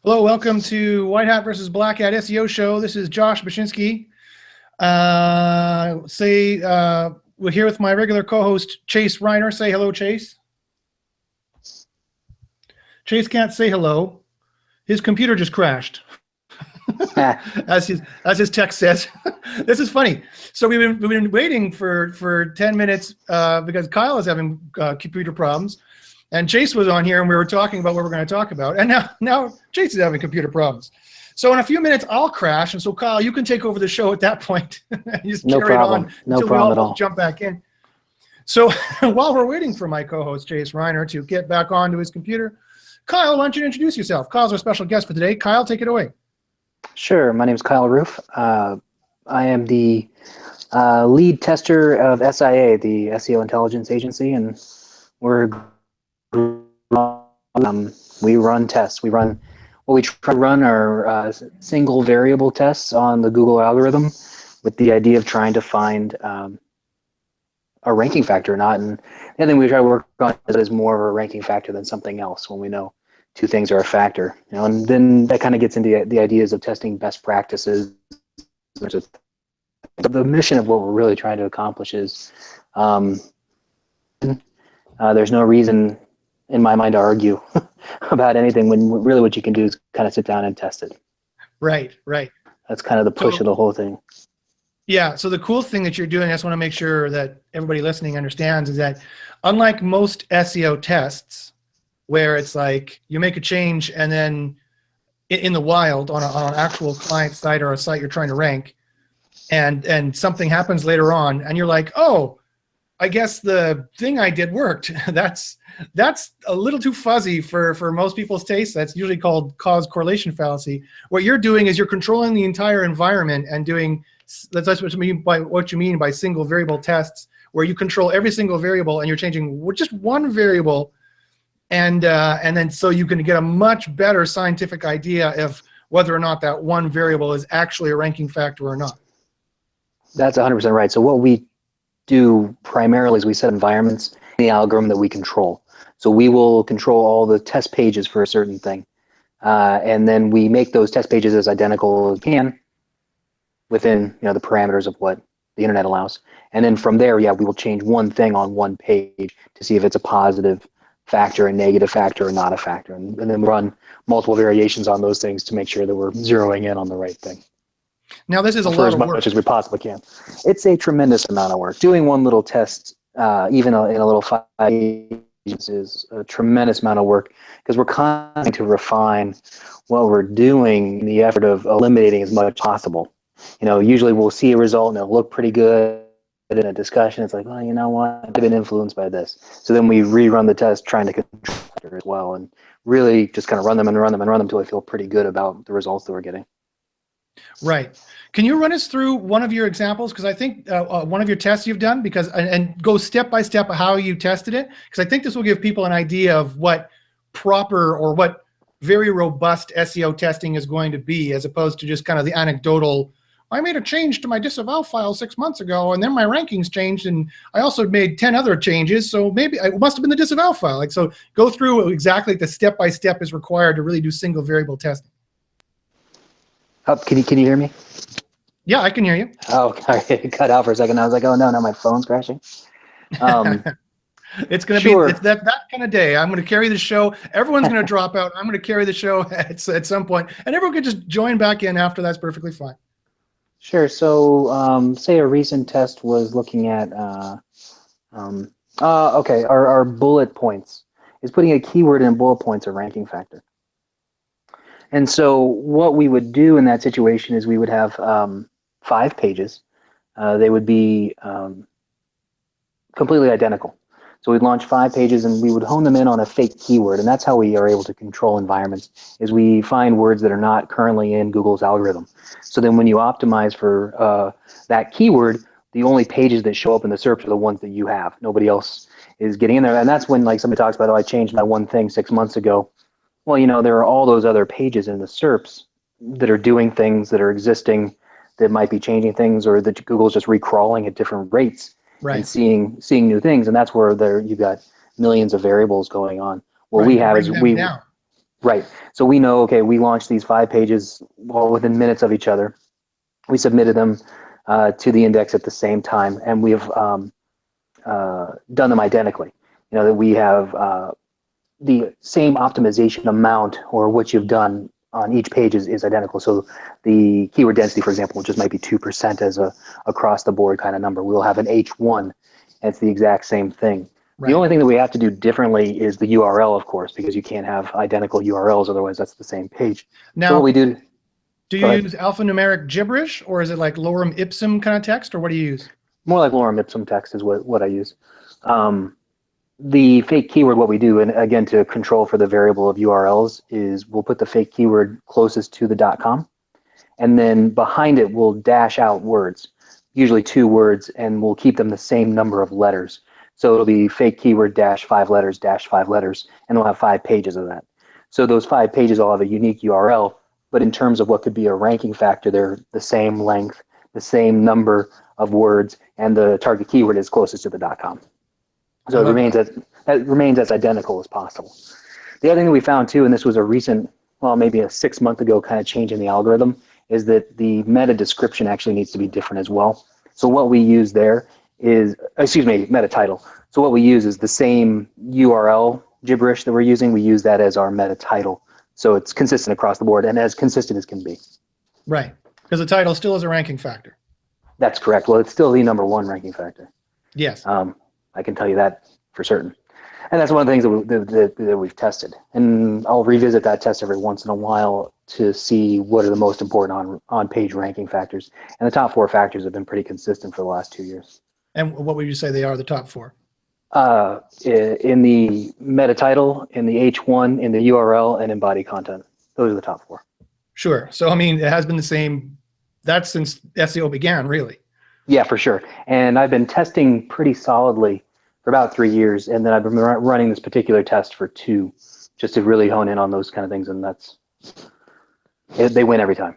Hello, welcome to White Hat versus Black Hat SEO show. This is Josh Bachynski. We're here with my regular co-host Chase Reiner. Say hello, Chase. Chase can't say hello. His computer just crashed. as his text says. This is funny. So we've been waiting for 10 minutes because Kyle is having computer problems. And Chase was on here, and we were talking about what we're going to talk about. And now Chase is having computer problems. So in a few minutes, I'll crash. And so, Kyle, you can take over the show at that point. Just no carry problem. it on no until problem we at all all. jump back in. So while we're waiting for my co-host, Chase Reiner, to get back onto his computer, Kyle, why don't you introduce yourself? Kyle's our special guest for today. Kyle, take it away. Sure. My name is Kyle Roof. I am the lead tester of SIA, the SEO Intelligence Agency, and we run tests. We try to run our single variable tests on the Google algorithm with the idea of trying to find a ranking factor or not. And the other thing we try to work on is more of a ranking factor than something else when we know two things are a factor. And then that kind of gets into the ideas of testing best practices. The mission of what we're really trying to accomplish is there's no reason in my mind to argue about anything when really what you can do is kind of sit down and test it. Right. That's kind of the push of the whole thing. Yeah, so the cool thing that you're doing, I just want to make sure that everybody listening understands, is that unlike most SEO tests, where it's like you make a change and then in the wild on an actual client site or a site you're trying to rank, and something happens later on, and you're like, oh, I guess the thing I did worked. That's a little too fuzzy for most people's taste. That's usually called cause correlation fallacy. What you're doing is you're controlling the entire environment and doing, that's what you mean by single variable tests, where you control every single variable and you're changing just one variable, and then so you can get a much better scientific idea of whether or not that one variable is actually a ranking factor or not. That's 100% right. So what we do primarily is we set environments in the algorithm that we control. So we will control all the test pages for a certain thing. And then we make those test pages as identical as we can within the parameters of what the internet allows. And then from there, we will change one thing on one page to see if it's a positive factor, a negative factor, or not a factor. And then we run multiple variations on those things to make sure that we're zeroing in on the right thing. Now, this is a lot of work. As much as we possibly can. It's a tremendous amount of work. Doing one little test, even in a little 5 pages, is a tremendous amount of work because we're trying to refine what we're doing in the effort of eliminating as much as possible. Usually we'll see a result and it'll look pretty good. In a discussion, it's like, well, you know what? I've been influenced by this. So then we rerun the test trying to control it as well, and really just kind of run them until I feel pretty good about the results that we're getting. Right. Can you run us through one of your examples? Because I think one of your tests you've done, and go step by step how you tested it, because I think this will give people an idea of what proper or what very robust SEO testing is going to be, as opposed to just kind of the anecdotal, I made a change to my disavow file 6 months ago, and then my rankings changed, and I also made 10 other changes, so maybe it must have been the disavow file. So go through exactly the step by step is required to really do single variable testing. Can you hear me? Yeah, I can hear you. Oh, it cut out for a second. I was like, oh no, my phone's crashing. It's going to be that kind of day. I'm going to carry the show. Everyone's going to drop out. I'm going to carry the show at some point, and everyone can just join back in after. That's perfectly fine. Sure. So say a recent test was looking at our bullet points. Is putting a keyword in bullet points a ranking factor? And so what we would do in that situation is we would have 5 pages. They would be completely identical. So we'd launch 5 pages and we would hone them in on a fake keyword. And that's how we are able to control environments, is we find words that are not currently in Google's algorithm. So then when you optimize for that keyword, the only pages that show up in the SERPs are the ones that you have. Nobody else is getting in there. And that's when like somebody talks about, oh, I changed my one thing 6 months ago. Well, there are all those other pages in the SERPs that are doing things that are existing, that might be changing things, or that Google's just recrawling at different rates. Right. And seeing new things, and that's where you've got millions of variables going on. What we have is Right. So we know, okay, we launched these 5 pages all within minutes of each other. We submitted them to the index at the same time, and we have done them identically. You know, that we have the same optimization amount, or what you've done on each page is identical. So the keyword density, for example, just might be 2% as a across the board kind of number. We'll have an H1, and it's the exact same thing. Right. The only thing that we have to do differently is the URL, of course, because you can't have identical URLs, otherwise that's the same page. Now, so what we do you use alphanumeric gibberish, or is it like lorem ipsum kind of text, or what do you use? More like lorem ipsum text is what I use. The fake keyword, what we do, and again, to control for the variable of URLs, is we'll put the fake keyword closest to the .com, and then behind it we'll dash out words, usually 2 words, and we'll keep them the same number of letters. So it'll be fake keyword -5 letters -5 letters, and we'll have 5 pages of that. So those 5 pages all have a unique URL, but in terms of what could be a ranking factor, they're the same length, the same number of words, and the target keyword is closest to the .com. So it remains as identical as possible. The other thing that we found too, and this was a recent, well, maybe a 6-month ago kind of change in the algorithm, is that the meta description actually needs to be different as well. So what we use there is, meta title. So what we use is the same URL gibberish that we're using. We use that as our meta title. So it's consistent across the board, and as consistent as can be. Right, because the title still is a ranking factor. That's correct. Well, it's still the #1 ranking factor. Yes. I can tell you that for certain. And that's one of the things that we've tested. And I'll revisit that test every once in a while to see what are the most important on-page ranking factors. And the top 4 factors have been pretty consistent for the last 2 years. And what would you say they are, the top 4? In the meta title, in the H1, in the URL, and in body content. Those are the top 4. Sure. So, I mean, it has been the same. That's since SEO began, really. Yeah, for sure. And I've been testing pretty solidly for about 3 years, and then I've been running this particular test for 2, just to really hone in on those kind of things, and they win every time.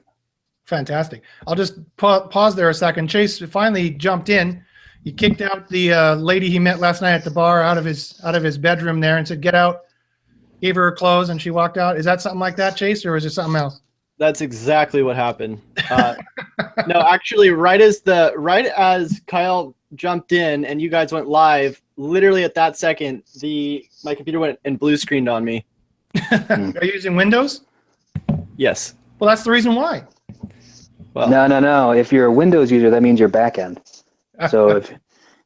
Fantastic. I'll just pause there a second. Chase finally jumped in. He kicked out the lady he met last night at the bar out of his bedroom there and said, "Get out." Gave her clothes and she walked out. Is that something like that, Chase, or is it something else? That's exactly what happened. No, actually, right as Kyle jumped in and you guys went live, literally at that second, my computer went and blue screened on me. Are you using Windows? Yes. Well, that's the reason why. Well, no. If you're a Windows user, that means you're back end. So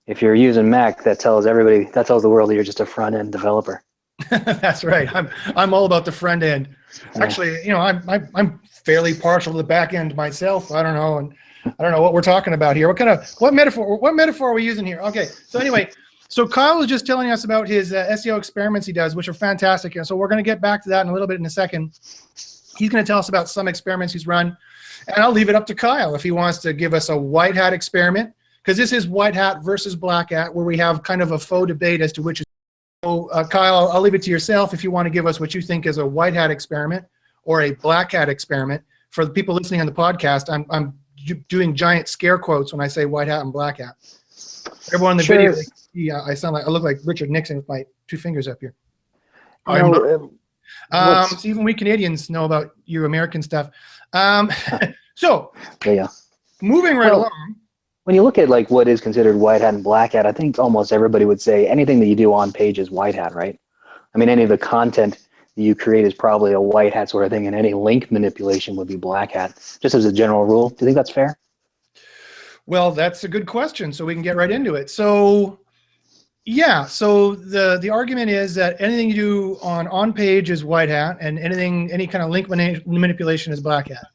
if you're using Mac, that tells the world that you're just a front end developer. That's right. I'm all about the front end. Actually, you know, I'm fairly partial to the back end myself. I don't know, and I don't know what we're talking about here. What metaphor are we using here? Okay. So anyway, so Kyle was just telling us about his SEO experiments he does, which are fantastic. And so we're going to get back to that in a little bit in a second. He's going to tell us about some experiments he's run, and I'll leave it up to Kyle if he wants to give us a white hat experiment, because this is white hat versus black hat, where we have kind of a faux debate as to which is. So, Kyle, I'll leave it to yourself if you want to give us what you think is a white hat experiment or a black hat experiment. For the people listening on the podcast, I'm doing giant scare quotes when I say white hat and black hat. Everyone in the video, I look like Richard Nixon with my 2 fingers up here. So even we Canadians know about you American stuff. So, yeah. Moving right along. When you look at like what is considered white hat and black hat, I think almost everybody would say anything that you do on page is white hat, right? I mean, any of the content that you create is probably a white hat sort of thing, and any link manipulation would be black hat, just as a general rule. Do you think that's fair? Well, that's a good question, so we can get right into it. So, yeah, so the argument is that anything you do on page is white hat, and any kind of link manipulation is black hat.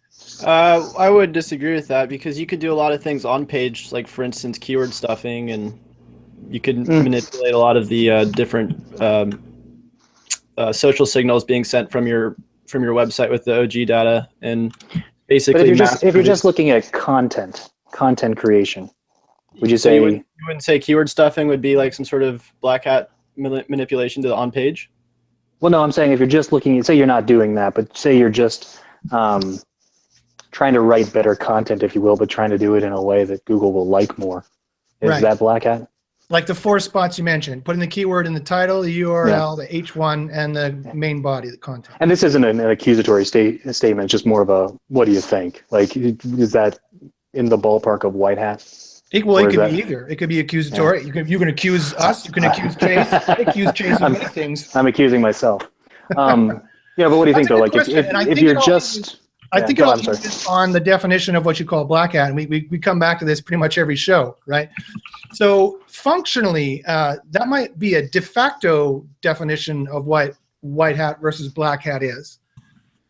I would disagree with that, because you could do a lot of things on page, like for instance keyword stuffing, and you could manipulate a lot of the different social signals being sent from your website with the OG data, and basically. But if you're just looking at content creation, would you say you wouldn't say keyword stuffing would be like some sort of black hat manipulation to the on page? Well, no, I'm saying if you're just looking, say you're not doing that, but say you're just trying to write better content, if you will, but trying to do it in a way that Google will like more. Is that black hat? Like the 4 spots you mentioned, putting the keyword in the title, the URL, the H1, and the main body, the content. And this isn't an accusatory statement, it's just more of a, what do you think? Like, is that in the ballpark of white hat? Well, it could be either. It could be accusatory. You can accuse us. You can accuse Chase. I accuse Chase of many things. I'm accusing myself. Yeah, but what do you think though? Like, if you're just... I think it all hinges on the definition of what you call black hat, and we come back to this pretty much every show, right? So functionally, that might be a de facto definition of what white hat versus black hat is,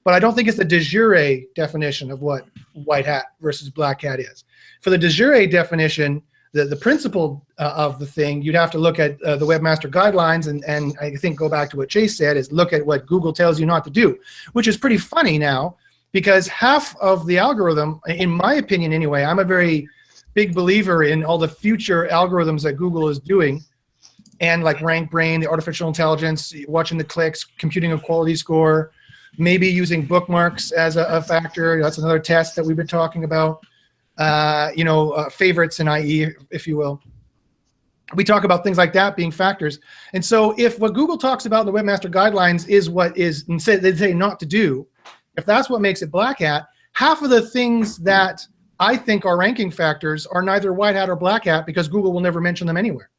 but I don't think it's the de jure definition of what white hat versus black hat is. For the de jure definition, the principle of the thing, you'd have to look at the Webmaster Guidelines, and I think go back to what Chase said, is look at what Google tells you not to do, which is pretty funny now. Because half of the algorithm, in my opinion anyway, I'm a very big believer in all the future algorithms that Google is doing, and like RankBrain, the artificial intelligence, watching the clicks, computing a quality score, maybe using bookmarks as a factor. That's another test that we've been talking about. Favorites in IE, if you will. We talk about things like that being factors. And so if what Google talks about in the Webmaster Guidelines is what is, instead they say not to do, if that's what makes it black hat, half of the things that I think are ranking factors are neither white hat or black hat because Google will never mention them anywhere.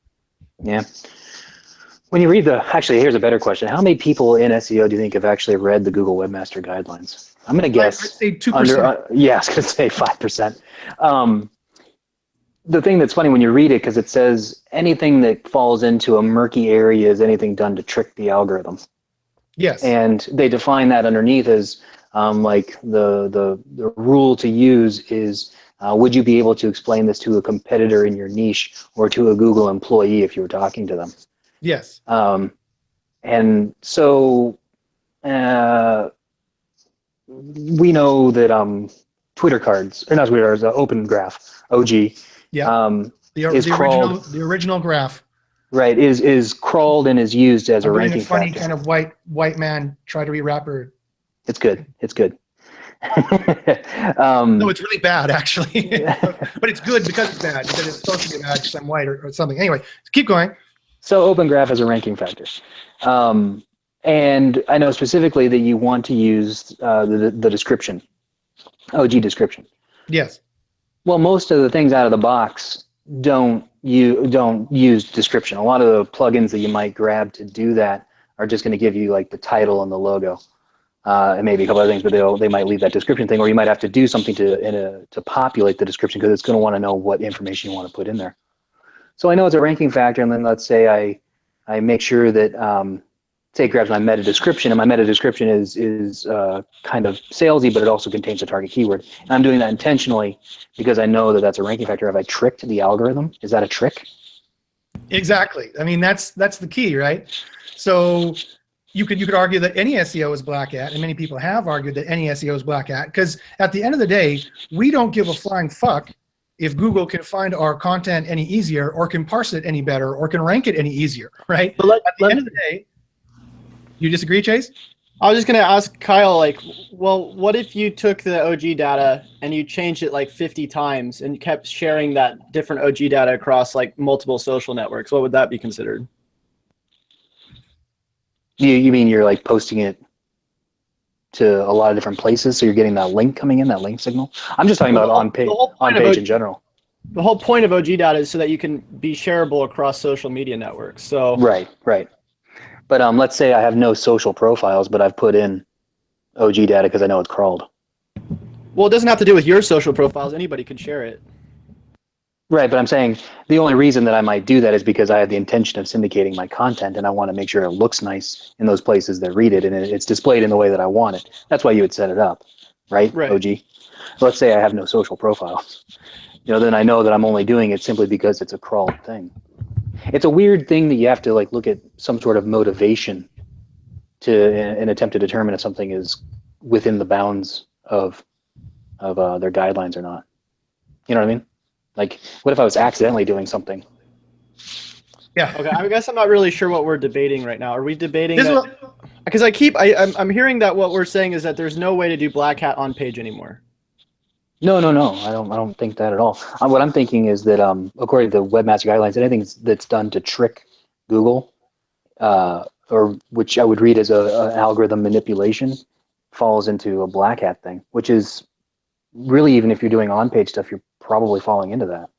Yeah. When you read actually, here's a better question. How many people in SEO do you think have actually read the Google Webmaster Guidelines? I'm going to guess. I'd say 2%. Yeah, I was going to say 5%. The thing that's funny when you read it, because it says anything that falls into a murky area is anything done to trick the algorithm. Yes. And they define that underneath as like the rule to use is, would you be able to explain this to a competitor in your niche or to a Google employee if you were talking to them? Yes. And so we know that Twitter cards, or not Twitter cards, Open Graph, OG, the original graph. Right, is crawled and is used as a ranking funny factor. Kind of white man try to re-rapper. It's good. It's good. No, it's really bad actually, but it's good because it's bad, because it's supposed to be bad because I'm white or something. Anyway, keep going. So Open Graph is a ranking factor. And I know specifically that you want to use the description, OG description. Yes. Well, most of the things out of the box don't use description. A lot of the plugins that you might grab to do that are just going to give you like the title and the logo, and maybe a couple other things, but they might leave that description thing, or you might have to do something to populate the description because it's going to want to know what information you want to put in there. So I know it's a ranking factor, and then let's say I make sure that say it grabs my meta description, and my meta description is kind of salesy, but it also contains a target keyword. And I'm doing that intentionally because I know that that's a ranking factor. Have I tricked the algorithm? Is that a trick? Exactly. I mean, that's the key, right? So you could argue that any SEO is black hat, and many people have argued that any SEO is black hat, because at the end of the day, we don't give a flying fuck if Google can find our content any easier, or can parse it any better, or can rank it any easier, right? But at the end of the day, you disagree, Chase? I was just going to ask Kyle, like, well, what if you took the OG data and you changed it like 50 times and kept sharing that different OG data across like multiple social networks? What would that be considered? You mean you're like posting it to a lot of different places, so you're getting that link coming in, that link signal? I'm just talking about on page in general. The whole point of OG data is so that you can be shareable across social media networks. So Right. But let's say I have no social profiles, but I've put in OG data because I know it's crawled. Well, it doesn't have to do with your social profiles. Anybody could share it. Right, but I'm saying the only reason that I might do that is because I have the intention of syndicating my content, and I want to make sure it looks nice in those places that read it, and it's displayed in the way that I want it. That's why you would set it up, right. OG? Let's say I have no social profiles. Then I know that I'm only doing it simply because it's a crawled thing. It's a weird thing that you have to like look at some sort of motivation to an attempt to determine if something is within the bounds of their guidelines or not. You know what I mean? Like, what if I was accidentally doing something? Yeah. Okay. I guess I'm not really sure what we're debating right now. Are we debating? Because I'm hearing that what we're saying is that there's no way to do black hat on page anymore. No, no, no. I don't think that at all. What I'm thinking is that, according to the Webmaster Guidelines, anything that's done to trick Google, or which I would read as a algorithm manipulation, falls into a black hat thing, which is really, even if you're doing on-page stuff, you're probably falling into that.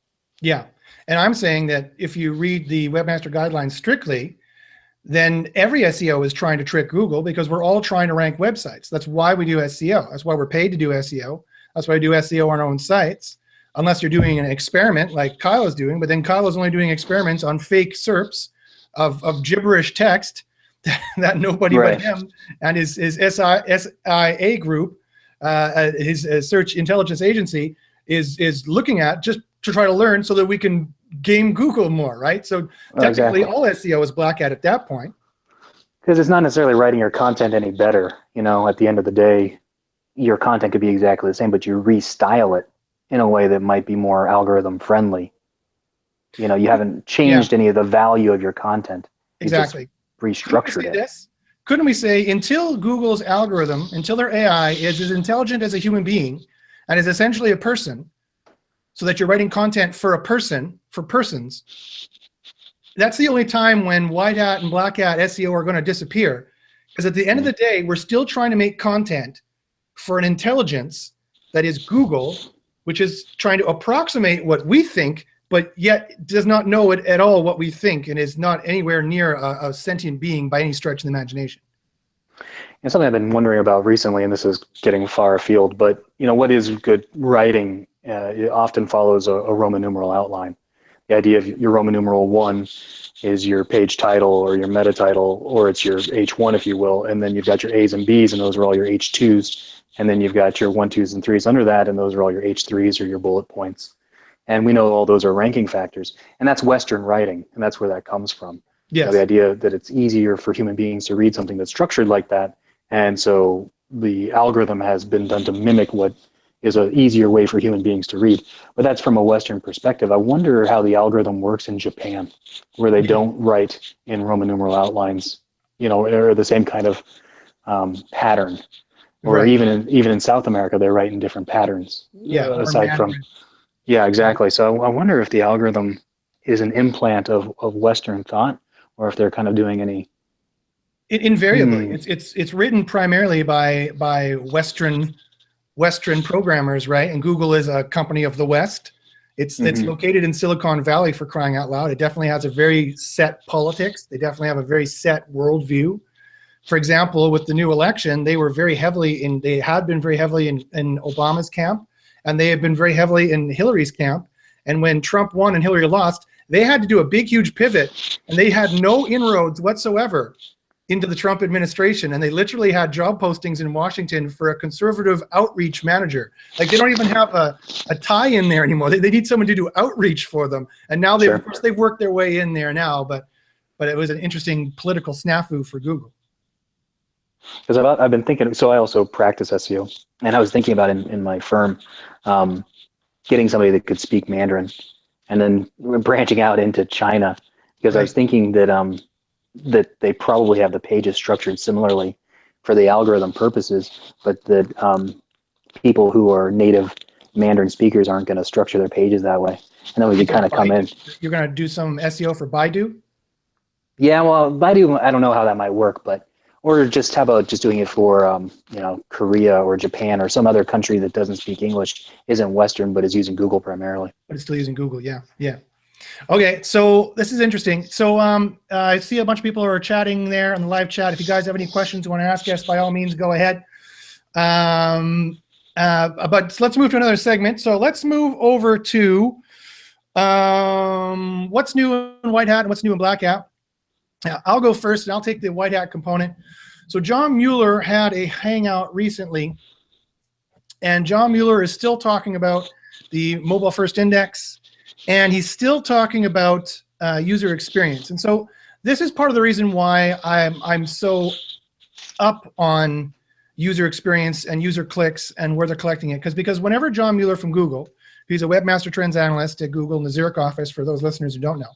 Yeah. And I'm saying that if you read the Webmaster Guidelines strictly, then every SEO is trying to trick Google, because we're all trying to rank websites. That's why we do SEO. That's why we're paid to do SEO. That's why we do SEO on our own sites, unless you're doing an experiment like Kyle is doing. But then Kyle is only doing experiments on fake SERPs of gibberish text that nobody Right. but him and his SIA group, his search intelligence agency, is looking at, just to try to learn so that we can game Google more, right? So technically, Exactly. all SEO is black hat at that point. Because it's not necessarily writing your content any better. At the end of the day, your content could be exactly the same, but you restyle it in a way that might be more algorithm friendly. You haven't changed any of the value of your content. You Exactly. just Couldn't we restructured say it. this? Couldn't we say, until Google's algorithm, until their AI is as intelligent as a human being and is essentially a person, so that you're writing content for a person, for persons, that's the only time when white hat and black hat SEO are going to disappear. Because at the end of the day, we're still trying to make content for an intelligence that is Google, which is trying to approximate what we think, but yet does not know it at all what we think, and is not anywhere near a sentient being by any stretch of the imagination. And something I've been wondering about recently, and this is getting far afield, but what is good writing? It often follows a Roman numeral outline. The idea of your Roman numeral 1 is your page title or your meta title, or it's your H1, if you will, and then you've got your A's and B's, and those are all your H2s, and then you've got your 1, 2s, and 3s under that, and those are all your H3s or your bullet points. And we know all those are ranking factors, and that's Western writing, and that's where that comes from. Yes. The idea that it's easier for human beings to read something that's structured like that, and so the algorithm has been done to mimic what is an easier way for human beings to read. But that's from a Western perspective. I wonder how the algorithm works in Japan, where they don't write in Roman numeral outlines, or the same kind of pattern. Or Right. even in South America, they write in different patterns. Yeah. Aside from, yeah, exactly. So I wonder if the algorithm is an implant of Western thought, or if they're kind of doing any. Invariably, it's written primarily by Western programmers, right? And Google is a company of the West. It's located in Silicon Valley, for crying out loud. It definitely has a very set politics. They definitely have a very set worldview. For example, with the new election, they had been very heavily in Obama's camp, and they have been very heavily in Hillary's camp. And when Trump won and Hillary lost, they had to do a big, huge pivot, and they had no inroads whatsoever into the Trump administration. And they literally had job postings in Washington for a conservative outreach manager. Like, they don't even have a tie in there anymore. They need someone to do outreach for them. And now of course they've worked their way in there now, but it was an interesting political snafu for Google. Because I've been thinking, so I also practice SEO, and I was thinking about in my firm, getting somebody that could speak Mandarin, and then branching out into China, because I was thinking that that they probably have the pages structured similarly for the algorithm purposes, but that people who are native Mandarin speakers aren't going to structure their pages that way, and then we could kind of come in. You're going to do some SEO for Baidu? Yeah, well, Baidu, I don't know how that might work, but. Or just how about just doing it for Korea or Japan or some other country that doesn't speak English, isn't Western, but is using Google primarily. But it's still using Google, yeah. Okay, so this is interesting. So I see a bunch of people are chatting there on the live chat. If you guys have any questions you want to ask us, by all means, go ahead. But let's move to another segment. So let's move over to what's new in white hat and what's new in black hat. I'll go first, and I'll take the white hat component. So John Mueller had a hangout recently, and John Mueller is still talking about the mobile first index, and he's still talking about user experience. And so this is part of the reason why I'm so up on user experience and user clicks and where they're collecting it. Because whenever John Mueller from Google, he's a webmaster trends analyst at Google in the Zurich office, for those listeners who don't know,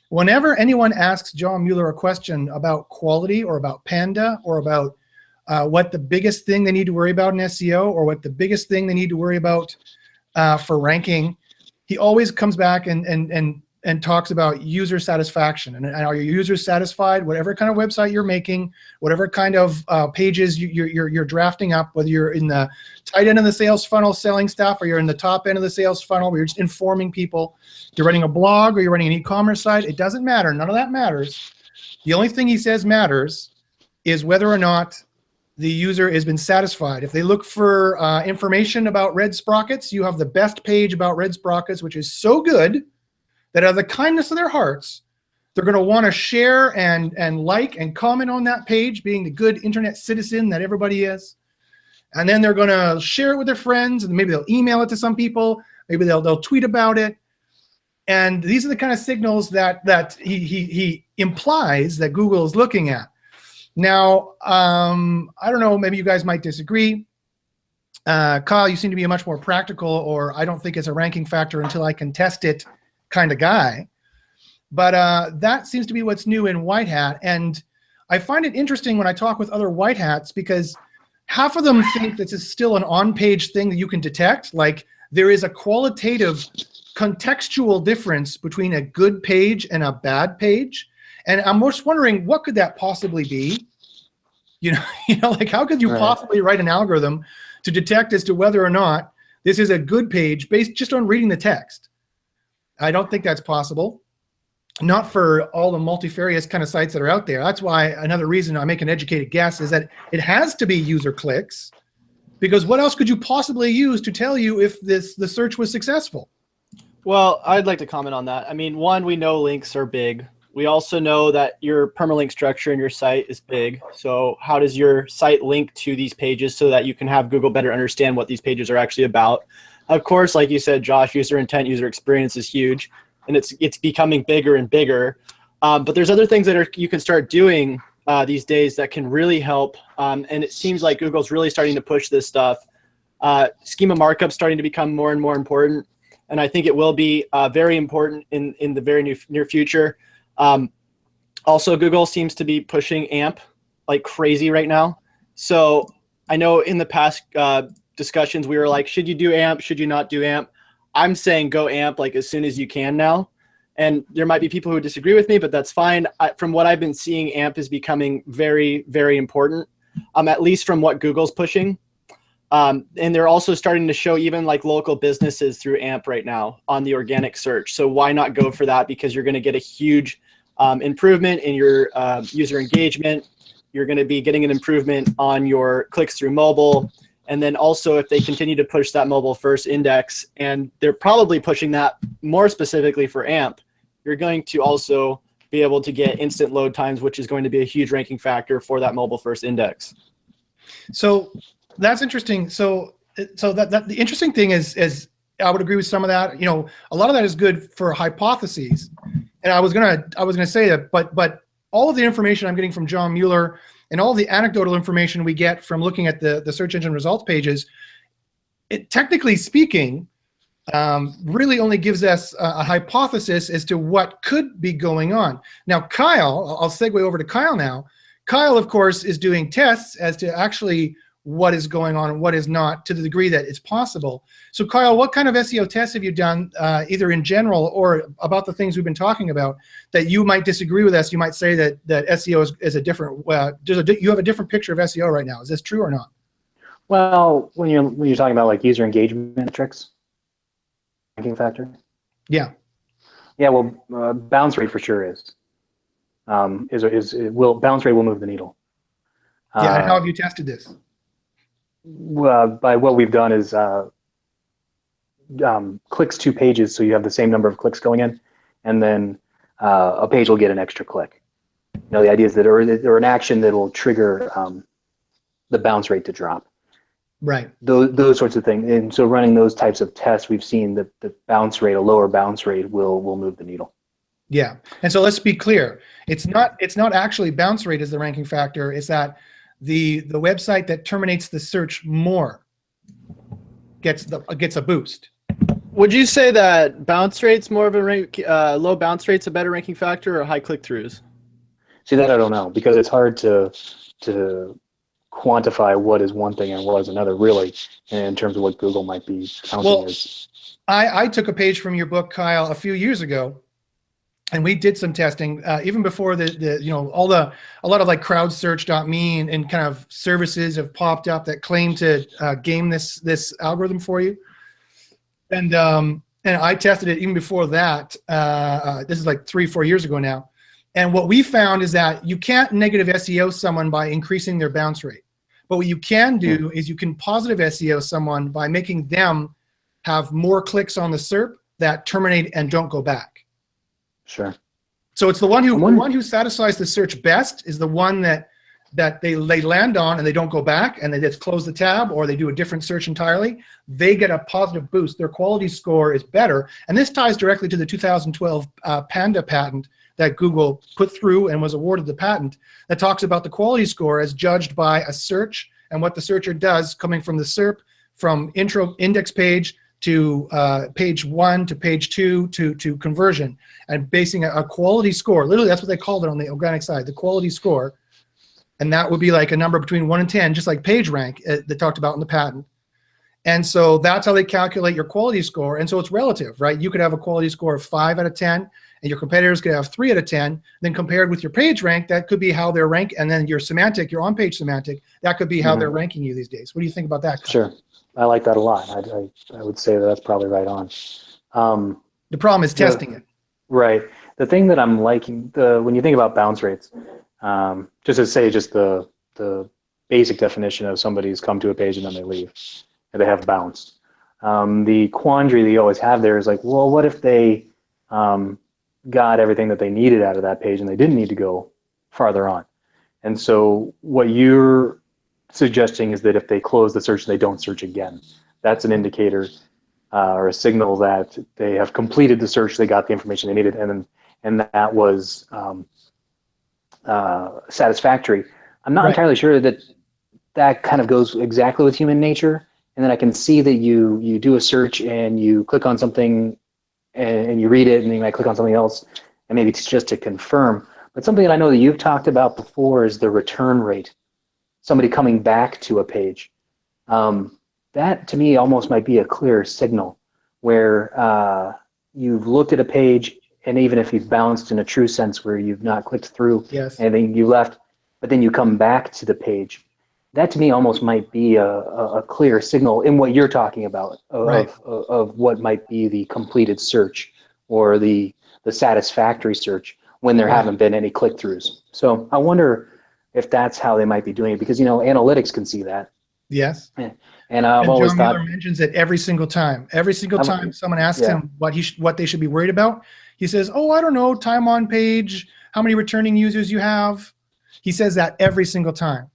whenever anyone asks John Mueller a question about quality or about Panda or about what the biggest thing they need to worry about in SEO, or what the biggest thing they need to worry about for ranking, he always comes back and talks about user satisfaction. And are your users satisfied? Whatever kind of website you're making, whatever kind of pages you're drafting up, whether you're in the tight end of the sales funnel selling stuff, or you're in the top end of the sales funnel where you're just informing people, you're running a blog or you're running an e-commerce site, it doesn't matter. None of that matters. The only thing he says matters is whether or not the user has been satisfied. If they look for information about red sprockets, you have the best page about red sprockets, which is so good that out of the kindness of their hearts, they're going to want to share and like and comment on that page, being the good internet citizen that everybody is. And then they're going to share it with their friends, and maybe they'll email it to some people. Maybe they'll tweet about it. And these are the kind of signals that he implies that Google is looking at. Now, I don't know, maybe you guys might disagree. Kyle, you seem to be a much more practical, or I don't think it's a ranking factor until I can test it kind of guy. But that seems to be what's new in White Hat. And I find it interesting when I talk with other White Hats, because half of them think this is still an on-page thing that you can detect. Like, there is a qualitative contextual difference between a good page and a bad page. And I'm just wondering, what could that possibly be? You know, like, how could you possibly write an algorithm to detect as to whether or not this is a good page based just on reading the text? I don't think that's possible. Not for all the multifarious kind of sites that are out there. That's why another reason I make an educated guess is that it has to be user clicks, because what else could you possibly use to tell you if the search was successful? Well, I'd like to comment on that. I mean, one, we know links are big. We also know that your permalink structure in your site is big. So how does your site link to these pages so that you can have Google better understand what these pages are actually about? Of course, like you said, Josh, user intent, user experience is huge, and it's becoming bigger and bigger. But there's other things that you can start doing these days that can really help. And it seems like Google's really starting to push this stuff. Schema markup's starting to become more and more important. And I think it will be very important in the very near future. Also, Google seems to be pushing AMP like crazy right now. So I know in the past discussions, we were like, should you do AMP? Should you not do AMP? I'm saying go AMP like as soon as you can now. And there might be people who disagree with me, but that's fine. From what I've been seeing, AMP is becoming very, very important, at least from what Google's pushing. And they're also starting to show even like local businesses through AMP right now on the organic search. So why not go for that? Because you're going to get a huge improvement in your user engagement. You're going to be getting an improvement on your clicks through mobile. And then also, if they continue to push that mobile first index, and they're probably pushing that more specifically for AMP, you're going to also be able to get instant load times, which is going to be a huge ranking factor for that mobile first index. So that's interesting. So that the interesting thing is I would agree with some of that. You know, a lot of that is good for hypotheses. And I was gonna say that, but all of the information I'm getting from John Mueller and all the anecdotal information we get from looking at the search engine results pages, it, technically speaking, really only gives us a hypothesis as to what could be going on. Now, Kyle, I'll segue over to Kyle now. Kyle, of course, is doing tests as to actually what is going on and what is not, to the degree that it's possible. So Kyle, what kind of SEO tests have you done, either in general or about the things we've been talking about, that you might disagree with us? You might say that SEO is a different, you have a different picture of SEO right now. Is this true or not? Well, when you're talking about like user engagement metrics, ranking factor. Yeah. Yeah. Well, bounce rate for sure is bounce rate will move the needle. Yeah. And how have you tested this? By what we've done is clicks to pages, so you have the same number of clicks going in, and then a page will get an extra click. You know, the idea is that or an action that will trigger the bounce rate to drop. Right. Those sorts of things. And so running those types of tests, we've seen that the bounce rate, a lower bounce rate, will move the needle. Yeah. And so let's be clear. It's not actually bounce rate is the ranking factor. It's that the website that terminates the search more gets a boost. Would you say that bounce rate's more of a low bounce rate's a better ranking factor, or high click-throughs? See, that I don't know, because it's hard to quantify what is one thing and what is another, really, in terms of what Google might be counting as. I took a page from your book, Kyle, a few years ago, and we did some testing even before a lot of like crowdsearch.me and kind of services have popped up that claim to game this algorithm for you. And I tested it even before that. This is like 3-4 years ago now. And what we found is that you can't negative SEO someone by increasing their bounce rate. But what you can do is you can positive SEO someone by making them have more clicks on the SERP that terminate and don't go back. Sure. So it's the one who satisfies the search best is the one that they land on and they don't go back and they just close the tab or they do a different search entirely. They get a positive boost. Their quality score is better. And this ties directly to the 2012 Panda patent that Google put through and was awarded the patent that talks about the quality score as judged by a search and what the searcher does coming from the SERP, from intro index page to page 1 to page 2 to conversion, and basing a quality score. Literally, that's what they called it on the organic side, the quality score. And that would be like a number between 1 and 10, just like PageRank they talked about in the patent. And so that's how they calculate your quality score. And so it's relative, right? You could have a quality score of 5 out of 10, and your competitors could have 3 out of 10. Then compared with your PageRank, that could be how they're ranked. And then your semantic, your on-page semantic, that could be how they're ranking you these days. What do you think about that, Kyle? Sure. I like that a lot. I would say that's probably right on. The problem is testing it. Right. The thing that I'm liking, when you think about bounce rates, just to say just the basic definition of somebody who's come to a page and then they leave, and they have bounced. The quandary that you always have there is like, well, what if they got everything that they needed out of that page and they didn't need to go farther on? And so what you're suggesting is that if they close the search, they don't search again. That's an indicator or a signal that they have completed the search, they got the information they needed, and that was satisfactory. I'm not entirely sure that kind of goes exactly with human nature. And then I can see that you do a search and you click on something and you read it, and then you might click on something else, and maybe it's just to confirm. But something that I know that you've talked about before is the return rate. Somebody coming back to a page. That to me almost might be a clear signal where you've looked at a page, and even if you've bounced in a true sense where you've not clicked through anything, you left, but then you come back to the page. That to me almost might be a clear signal in what you're talking about of what might be the completed search or the satisfactory search when there haven't been any click-throughs. So I wonder if that's how they might be doing it, because analytics can see that. Yes. And I've always John thought Mueller mentions it every single time. Every single time someone asks him what they should be worried about, he says, "Oh, I don't know, time on page, how many returning users you have." He says that every single time.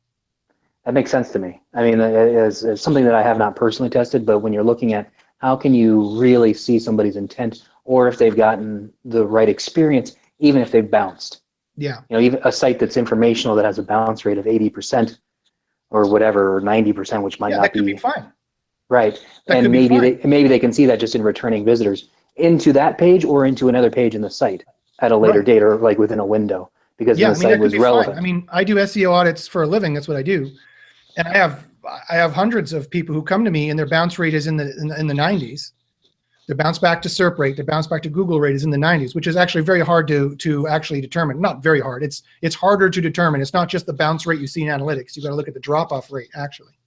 That makes sense to me. I mean, it's something that I have not personally tested, but when you're looking at how can you really see somebody's intent, or if they've gotten the right experience, even if they've bounced. Yeah. Even a site that's informational that has a bounce rate of 80% or whatever, or 90%, which might not that could be fine. Right. That and maybe they can see that just in returning visitors into that page or into another page in the site at a later date, or like within a window, because the site was relevant. Fine. I mean, I do SEO audits for a living. That's what I do. And I have hundreds of people who come to me and their bounce rate is in the 90s. The bounce back to SERP rate, the bounce back to Google rate is in the 90s, which is actually very hard to actually determine. Not very hard. It's harder to determine. It's not just the bounce rate you see in analytics. You got to look at the drop-off rate, actually.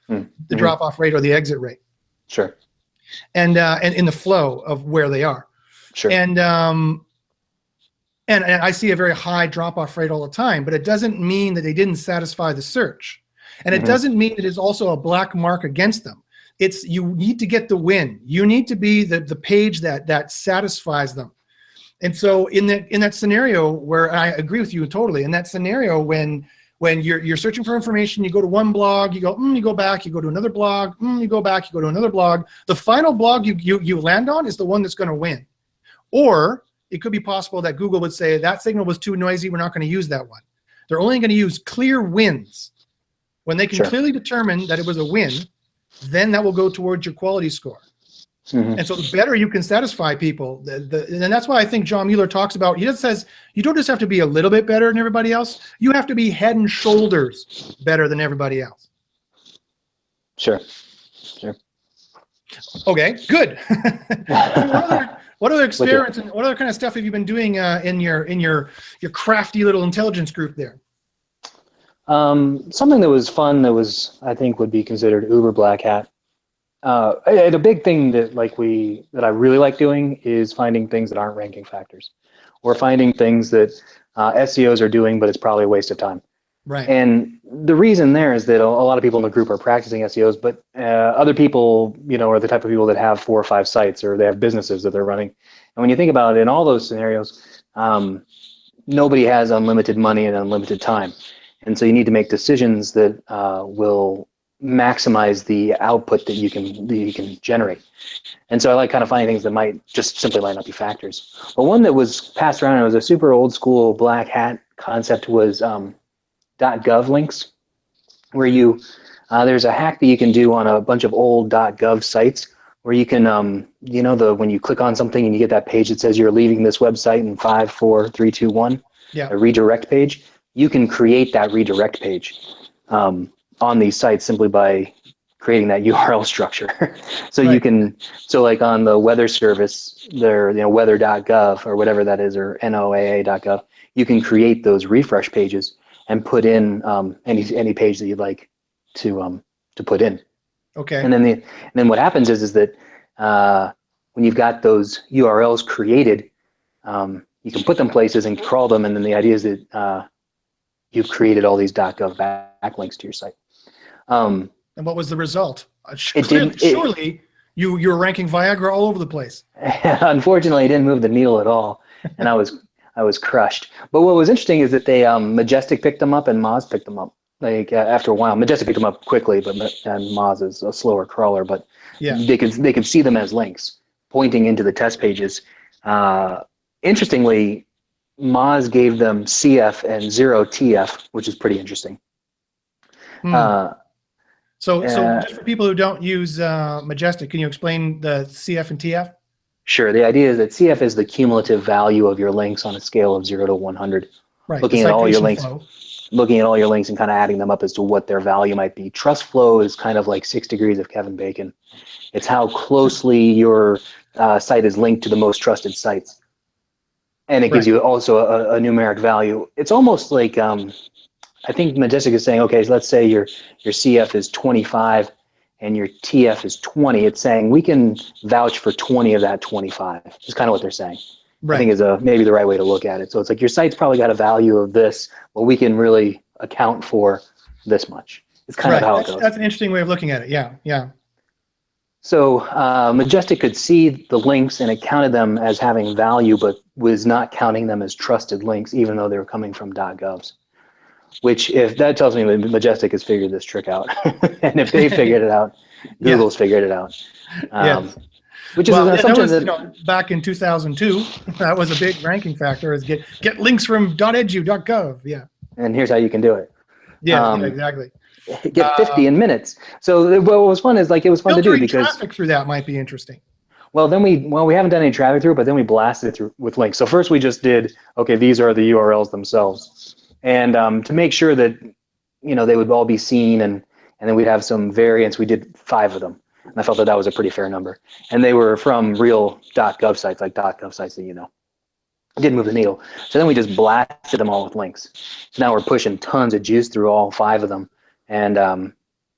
The drop-off rate or the exit rate. Sure. And in the flow of where they are. Sure. And I see a very high drop-off rate all the time, but it doesn't mean that they didn't satisfy the search. And it doesn't mean that it's also a black mark against them. It's you need to get the win. You need to be the page that satisfies them. And so in that scenario where I agree with you totally, in that scenario when you're searching for information, you go to one blog, you go back, you go to another blog, you go back, you go to another blog. The final blog you land on is the one that's going to win. Or it could be possible that Google would say that signal was too noisy, we're not going to use that one. They're only going to use clear wins. When they can clearly determine that it was a win, then that will go towards your quality score. And so the better you can satisfy people, and that's why I think John Mueller talks about, he just says, you don't just have to be a little bit better than everybody else, you have to be head and shoulders better than everybody else. Sure. Okay, good. What other experiments and what other kind of stuff have you been doing in your crafty little intelligence group there? Something that was fun that was, I think, would be considered uber black hat. And a big thing that I really like doing is finding things that aren't ranking factors, or finding things that SEOs are doing, but it's probably a waste of time. Right. And the reason there is that a lot of people in the group are practicing SEOs, but other people, are the type of people that have 4 or 5 sites, or they have businesses that they're running. And when you think about it, in all those scenarios, nobody has unlimited money and unlimited time. And so you need to make decisions that will maximize the output that you can generate. And so I like kind of finding things that might just simply might not be factors. But one that was passed around, it was a super old school black hat concept, was .gov links, where there's a hack that you can do on a bunch of old .gov sites, where you can when you click on something and you get that page that says you're leaving this website in 5, 4, 3, 2, 1, a redirect page. You can create that redirect page on these sites simply by creating that URL structure. So you can, like on the weather service, their weather.gov or whatever that is, or NOAA.gov, you can create those refresh pages and put in any page that you'd like to put in. Okay. And then what happens is that when you've got those URLs created, you can put them places and crawl them, and then the idea is that you've created all these .gov backlinks to your site. And what was the result? Surely you were ranking Viagra all over the place. Unfortunately, it didn't move the needle at all, and I was crushed. But what was interesting is that they Majestic picked them up and Moz picked them up. After a while, Majestic picked them up quickly, and Moz is a slower crawler. But they could see them as links pointing into the test pages. Interestingly, Moz gave them CF and 0TF, which is pretty interesting. So just for people who don't use Majestic, can you explain the CF and TF? Sure. The idea is that CF is the cumulative value of your links on a scale of 0 to 100. Right. Looking at all your links and kind of adding them up as to what their value might be. Trust flow is kind of like 6 degrees of Kevin Bacon. It's how closely your site is linked to the most trusted sites. And it gives you also a numeric value. It's almost like, I think Majestic is saying, okay, so let's say your CF is 25 and your TF is 20. It's saying we can vouch for 20 of that 25. Is kind of what they're saying. Right. I think is maybe the right way to look at it. So it's like your site's probably got a value of this, but we can really account for this much. It's kind of how it goes. That's an interesting way of looking at it. Yeah. So Majestic could see the links and it counted them as having value, but was not counting them as trusted links, even though they were coming from .govs. Which, if that tells me that Majestic has figured this trick out, and if they figured it out, Google's figured it out. Which is an assumption that back in 2002, that was a big ranking factor: is get links from .edu.gov. Yeah. And here's how you can do it. Yeah, exactly. Get 50 in minutes. So what was fun is it was fun to do because traffic through that might be interesting. Well, we haven't done any traffic through, but then we blasted it through with links. So first we just did, okay, these are the URLs themselves. And to make sure that, they would all be seen and then we'd have some variants, we did 5 of them. And I felt that was a pretty fair number. And they were from real .gov sites, like .gov sites that It didn't move the needle. So then we just blasted them all with links. So now we're pushing tons of juice through all 5 of them. And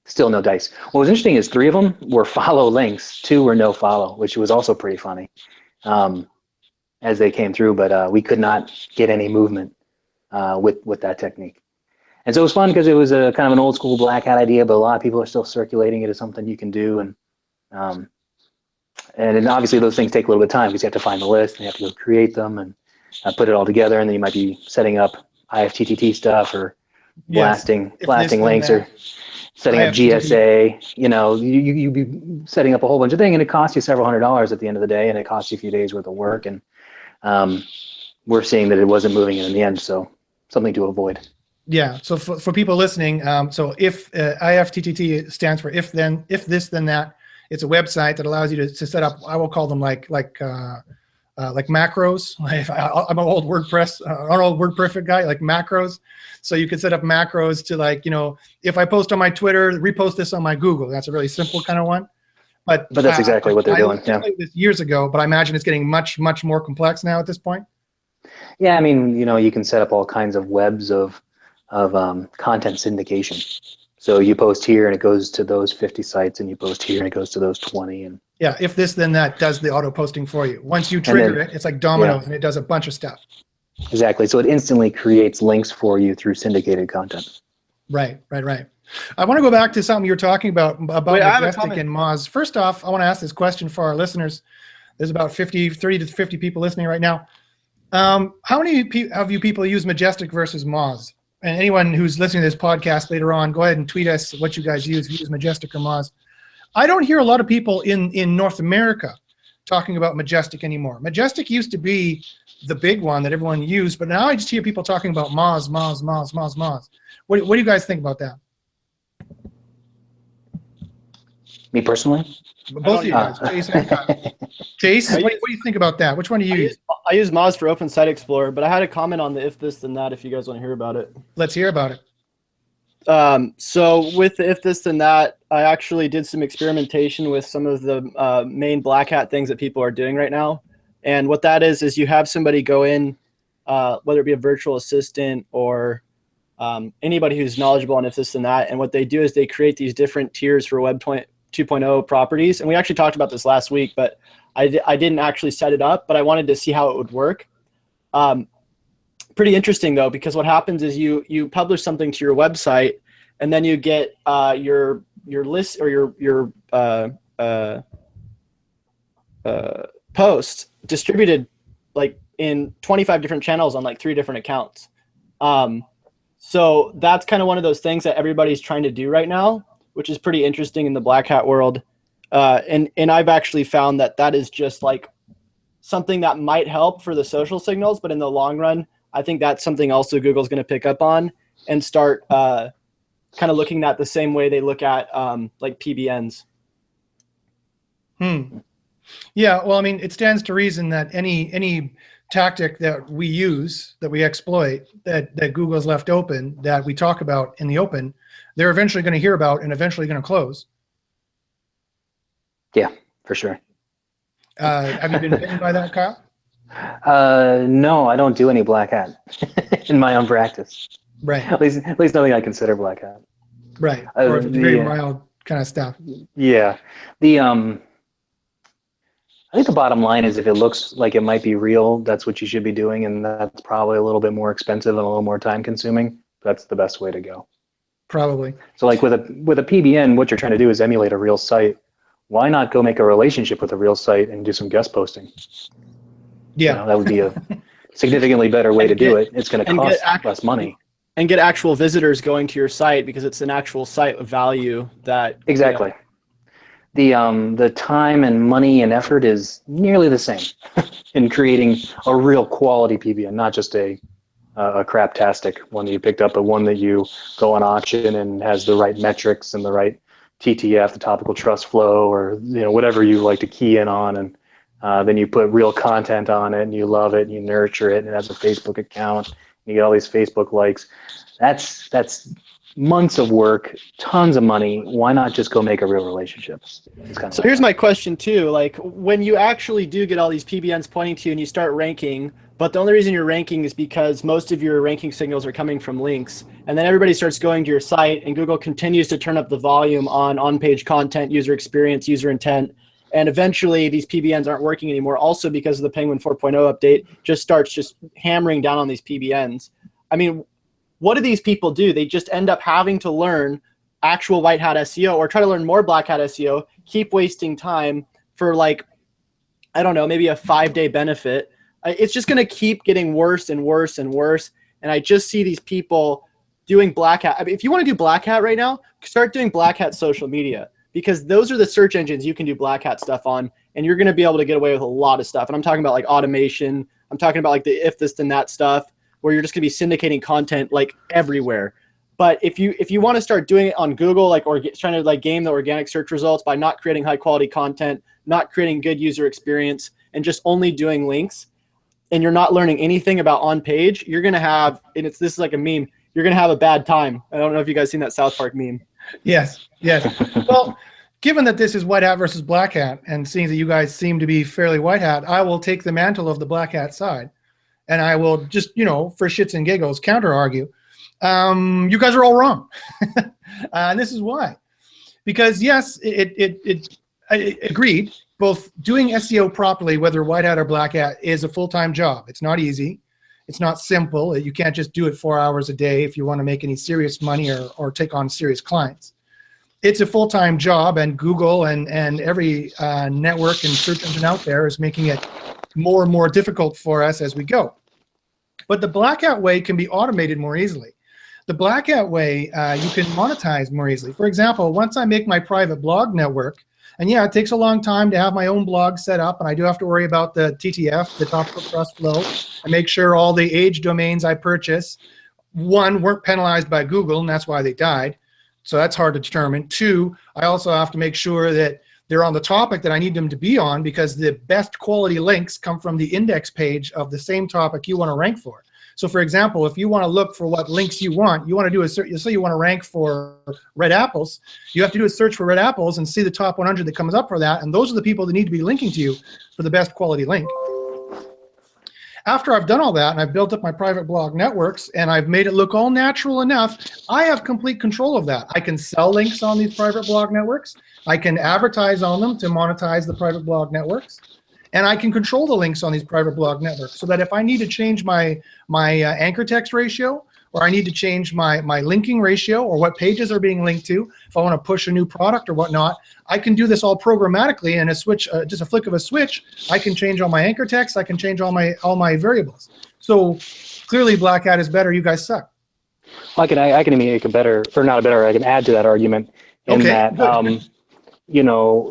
still no dice. What was interesting is 3 of them were follow links, 2 were no follow, which was also pretty funny as they came through. But we could not get any movement with that technique. And so it was fun because it was a kind of an old school black hat idea, but a lot of people are still circulating it as something you can do. And then obviously those things take a little bit of time because you have to find the list and you have to go create them and put it all together. And then you might be setting up IFTTT stuff or blasting links or setting up GSA. You be setting up a whole bunch of things, and it costs you several $100s at the end of the day, and it costs you a few days worth of work. And we're seeing that it wasn't moving in the end, so something to avoid. Yeah. So for people listening, so if IFTTT stands for if this then that, It's a website that allows you to set up, I will call them like macros. I'm an old WordPress, an old WordPerfect guy, like macros. So you can set up macros to, like, if I post on my Twitter, repost this on my Google. That's a really simple kind of one. But that's exactly what they're doing. Yeah. I played this years ago, but I imagine it's getting much, much more complex now at this point. Yeah, I mean, you can set up all kinds of webs of content syndication. So you post here and it goes to those 50 sites, and you post here and it goes to those 20. And yeah, if this then that does the auto posting for you. Once you trigger it, it's like dominoes, and it does a bunch of stuff. Exactly. So it instantly creates links for you through syndicated content. Right. I want to go back to something you were talking about Majestic and Moz. First off, I want to ask this question for our listeners. There's about 30 to 50 people listening right now. How many of you people use Majestic versus Moz? And anyone who's listening to this podcast later on, go ahead and tweet us what you guys use. If you use Majestic or Moz. I don't hear a lot of people in North America talking about Majestic anymore. Majestic used to be the big one that everyone used, but now I just hear people talking about Moz. What do you guys think about that? Me personally? Both of you guys, Chase and Kyle. Chase, what do you think about that? Which one do you use? I use Moz for Open Site Explorer, but I had a comment on the if this then that if you guys want to hear about it. Let's hear about it. So with the if this then that, I actually did some experimentation with some of the main black hat things that people are doing right now. And what that is you have somebody go in, whether it be a virtual assistant or anybody who's knowledgeable on if this and that. And what they do is they create these different tiers for Web 2.0 properties. And we actually talked about this last week, but I didn't actually set it up, but I wanted to see how it would work. Pretty interesting though, because what happens is you publish something to your website, and then you get your list or your post distributed like in 25 different channels on like 3 different accounts. So that's kind of one of those things that everybody's trying to do right now, which is pretty interesting in the black hat world. And I've actually found that is just like something that might help for the social signals, but in the long run, I think that's something also Google's going to pick up on and start kind of looking at the same way they look at like PBNs. Yeah, well, I mean, it stands to reason that any tactic that we use, that we exploit, that Google's left open, that we talk about in the open, they're eventually going to hear about and eventually going to close. Yeah, for sure. Have you been bitten by that, Kyle? No, I don't do any black hat in my own practice. Right. At least nothing I consider black hat. Right. Or if it's very mild kind of stuff. Yeah. I think the bottom line is if it looks like it might be real, that's what you should be doing, and that's probably a little bit more expensive and a little more time consuming. That's the best way to go. Probably. So like with a PBN, what you're trying to do is emulate a real site. Why not go make a relationship with a real site and do some guest posting? Yeah. That would be a significantly better way to do it. It's going to cost less money. And get actual visitors going to your site because it's an actual site of value that... Exactly. The time and money and effort is nearly the same in creating a real quality PBN, not just a craptastic one that you picked up, but one that you go on auction and has the right metrics and the right TTF, the topical trust flow, or whatever you like to key in on, and then you put real content on it and you love it and you nurture it and it has a Facebook account and you get all these Facebook likes. That's months of work, tons of money. Why not just go make a real relationship? So here's my question too. Like when you actually do get all these PBNs pointing to you and you start ranking, but the only reason you're ranking is because most of your ranking signals are coming from links, and then everybody starts going to your site and Google continues to turn up the volume on-page content, user experience, user intent, and eventually these PBNs aren't working anymore, also because of the Penguin 4.0 update just starts hammering down on these PBNs. I mean, what do these people do? They just end up having to learn actual white hat SEO or try to learn more black hat SEO, keep wasting time for like, I don't know, maybe a 5-day benefit. It's just going to keep getting worse and worse and worse. And I just see these people doing black hat. I mean, if you want to do black hat right now, start doing black hat social media, because those are the search engines you can do black hat stuff on, and you're going to be able to get away with a lot of stuff. And I'm talking about like automation. I'm talking about like the if this then that stuff, where you're just going to be syndicating content like everywhere. But if you want to start doing it on Google, like, or trying to like game the organic search results by not creating high quality content, not creating good user experience, and just only doing links, and you're not learning anything about on page, you're gonna have, and this is like a meme, you're gonna have a bad time. I don't know if you guys seen that South Park meme. Yes, yes. Well, given that this is white hat versus black hat, and seeing that you guys seem to be fairly white hat, I will take the mantle of the black hat side, and I will just, for shits and giggles, counter argue. You guys are all wrong, and this is why. Because yes, I agreed. Both doing SEO properly, whether white hat or black hat, is a full-time job. It's not easy. It's not simple. You can't just do it 4 hours a day if you want to make any serious money or take on serious clients. It's a full-time job, and Google and every network and search engine out there is making it more and more difficult for us as we go. But the black hat way can be automated more easily. The black hat way, you can monetize more easily. For example, once I make my private blog network, and yeah, it takes a long time to have my own blog set up, and I do have to worry about the TTF, the top trust flow, and make sure all the age domains I purchase, one, weren't penalized by Google, and that's why they died. So that's hard to determine. Two, I also have to make sure that they're on the topic that I need them to be on, because the best quality links come from the index page of the same topic you want to rank for. So for example, if you want to look for what links you want to do a search, say you want to rank for red apples, you have to do a search for red apples and see the top 100 that comes up for that, and those are the people that need to be linking to you for the best quality link. After I've done all that and I've built up my private blog networks and I've made it look all natural enough, I have complete control of that. I can sell links on these private blog networks. I can advertise on them to monetize the private blog networks. And I can control the links on these private blog networks, so that if I need to change my anchor text ratio, or I need to change my linking ratio, or what pages are being linked to, if I want to push a new product or whatnot, I can do this all programmatically. And a switch, just a flick of a switch, I can change all my anchor text. I can change all my variables. So clearly, black hat is better. You guys suck. I can make a better, or not a better. I can add to that argument in that.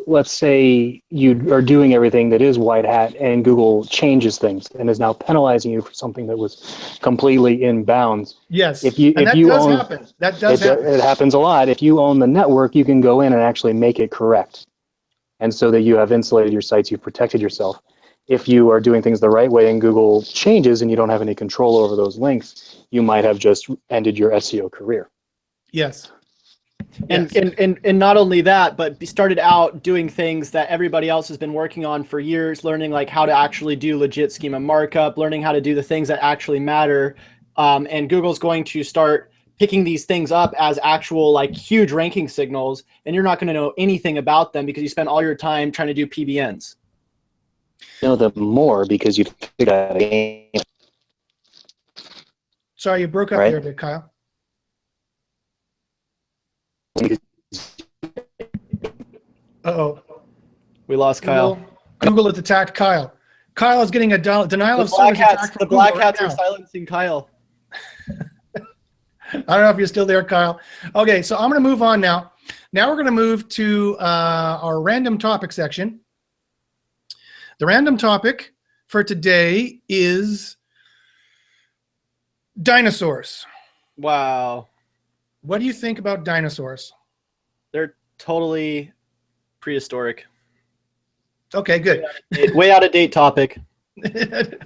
Let's say you are doing everything that is white hat and Google changes things and is now penalizing you for something that was completely in bounds. Yes, that does happen. That does happen. It happens a lot. If you own the network, you can go in and actually make it correct. And so that you have insulated your sites, you've protected yourself. If you are doing things the right way and Google changes and you don't have any control over those links, you might have just ended your SEO career. Yes. And not only that, but started out doing things that everybody else has been working on for years, learning like how to actually do legit schema markup, learning how to do the things that actually matter. And Google's going to start picking these things up as actual like huge ranking signals, and you're not going to know anything about them because you spend all your time trying to do PBNs. You know them more because you figured out a game. Sorry, you broke up there a bit, Kyle. Uh-oh. We lost Kyle. Google has attacked Kyle. Kyle is getting a denial of service attack from the Google black right hats now. are silencing Kyle. I don't know if you're still there, Kyle. Okay, so I'm going to move on now. Now we're going to move to our random topic section. The random topic for today is dinosaurs. Wow. What do you think about dinosaurs? They're totally prehistoric. Okay, good. Way out of date topic.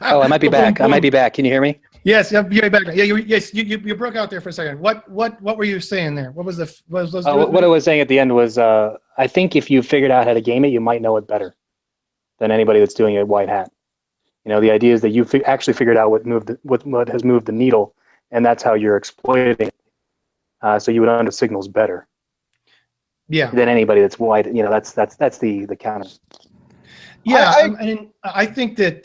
Oh, I might be back. I might be back. Can you hear me? Yes, you're back. Yeah, you broke out there for a second. What were you saying there? What was what I was saying at the end was I think if you figured out how to game it, you might know it better than anybody that's doing it white hat. The idea is that you actually figured out what has moved the needle, and that's how you're exploiting it. So you would understand signals better. Yeah. Than anybody that's white. That's the counter. Yeah, I think that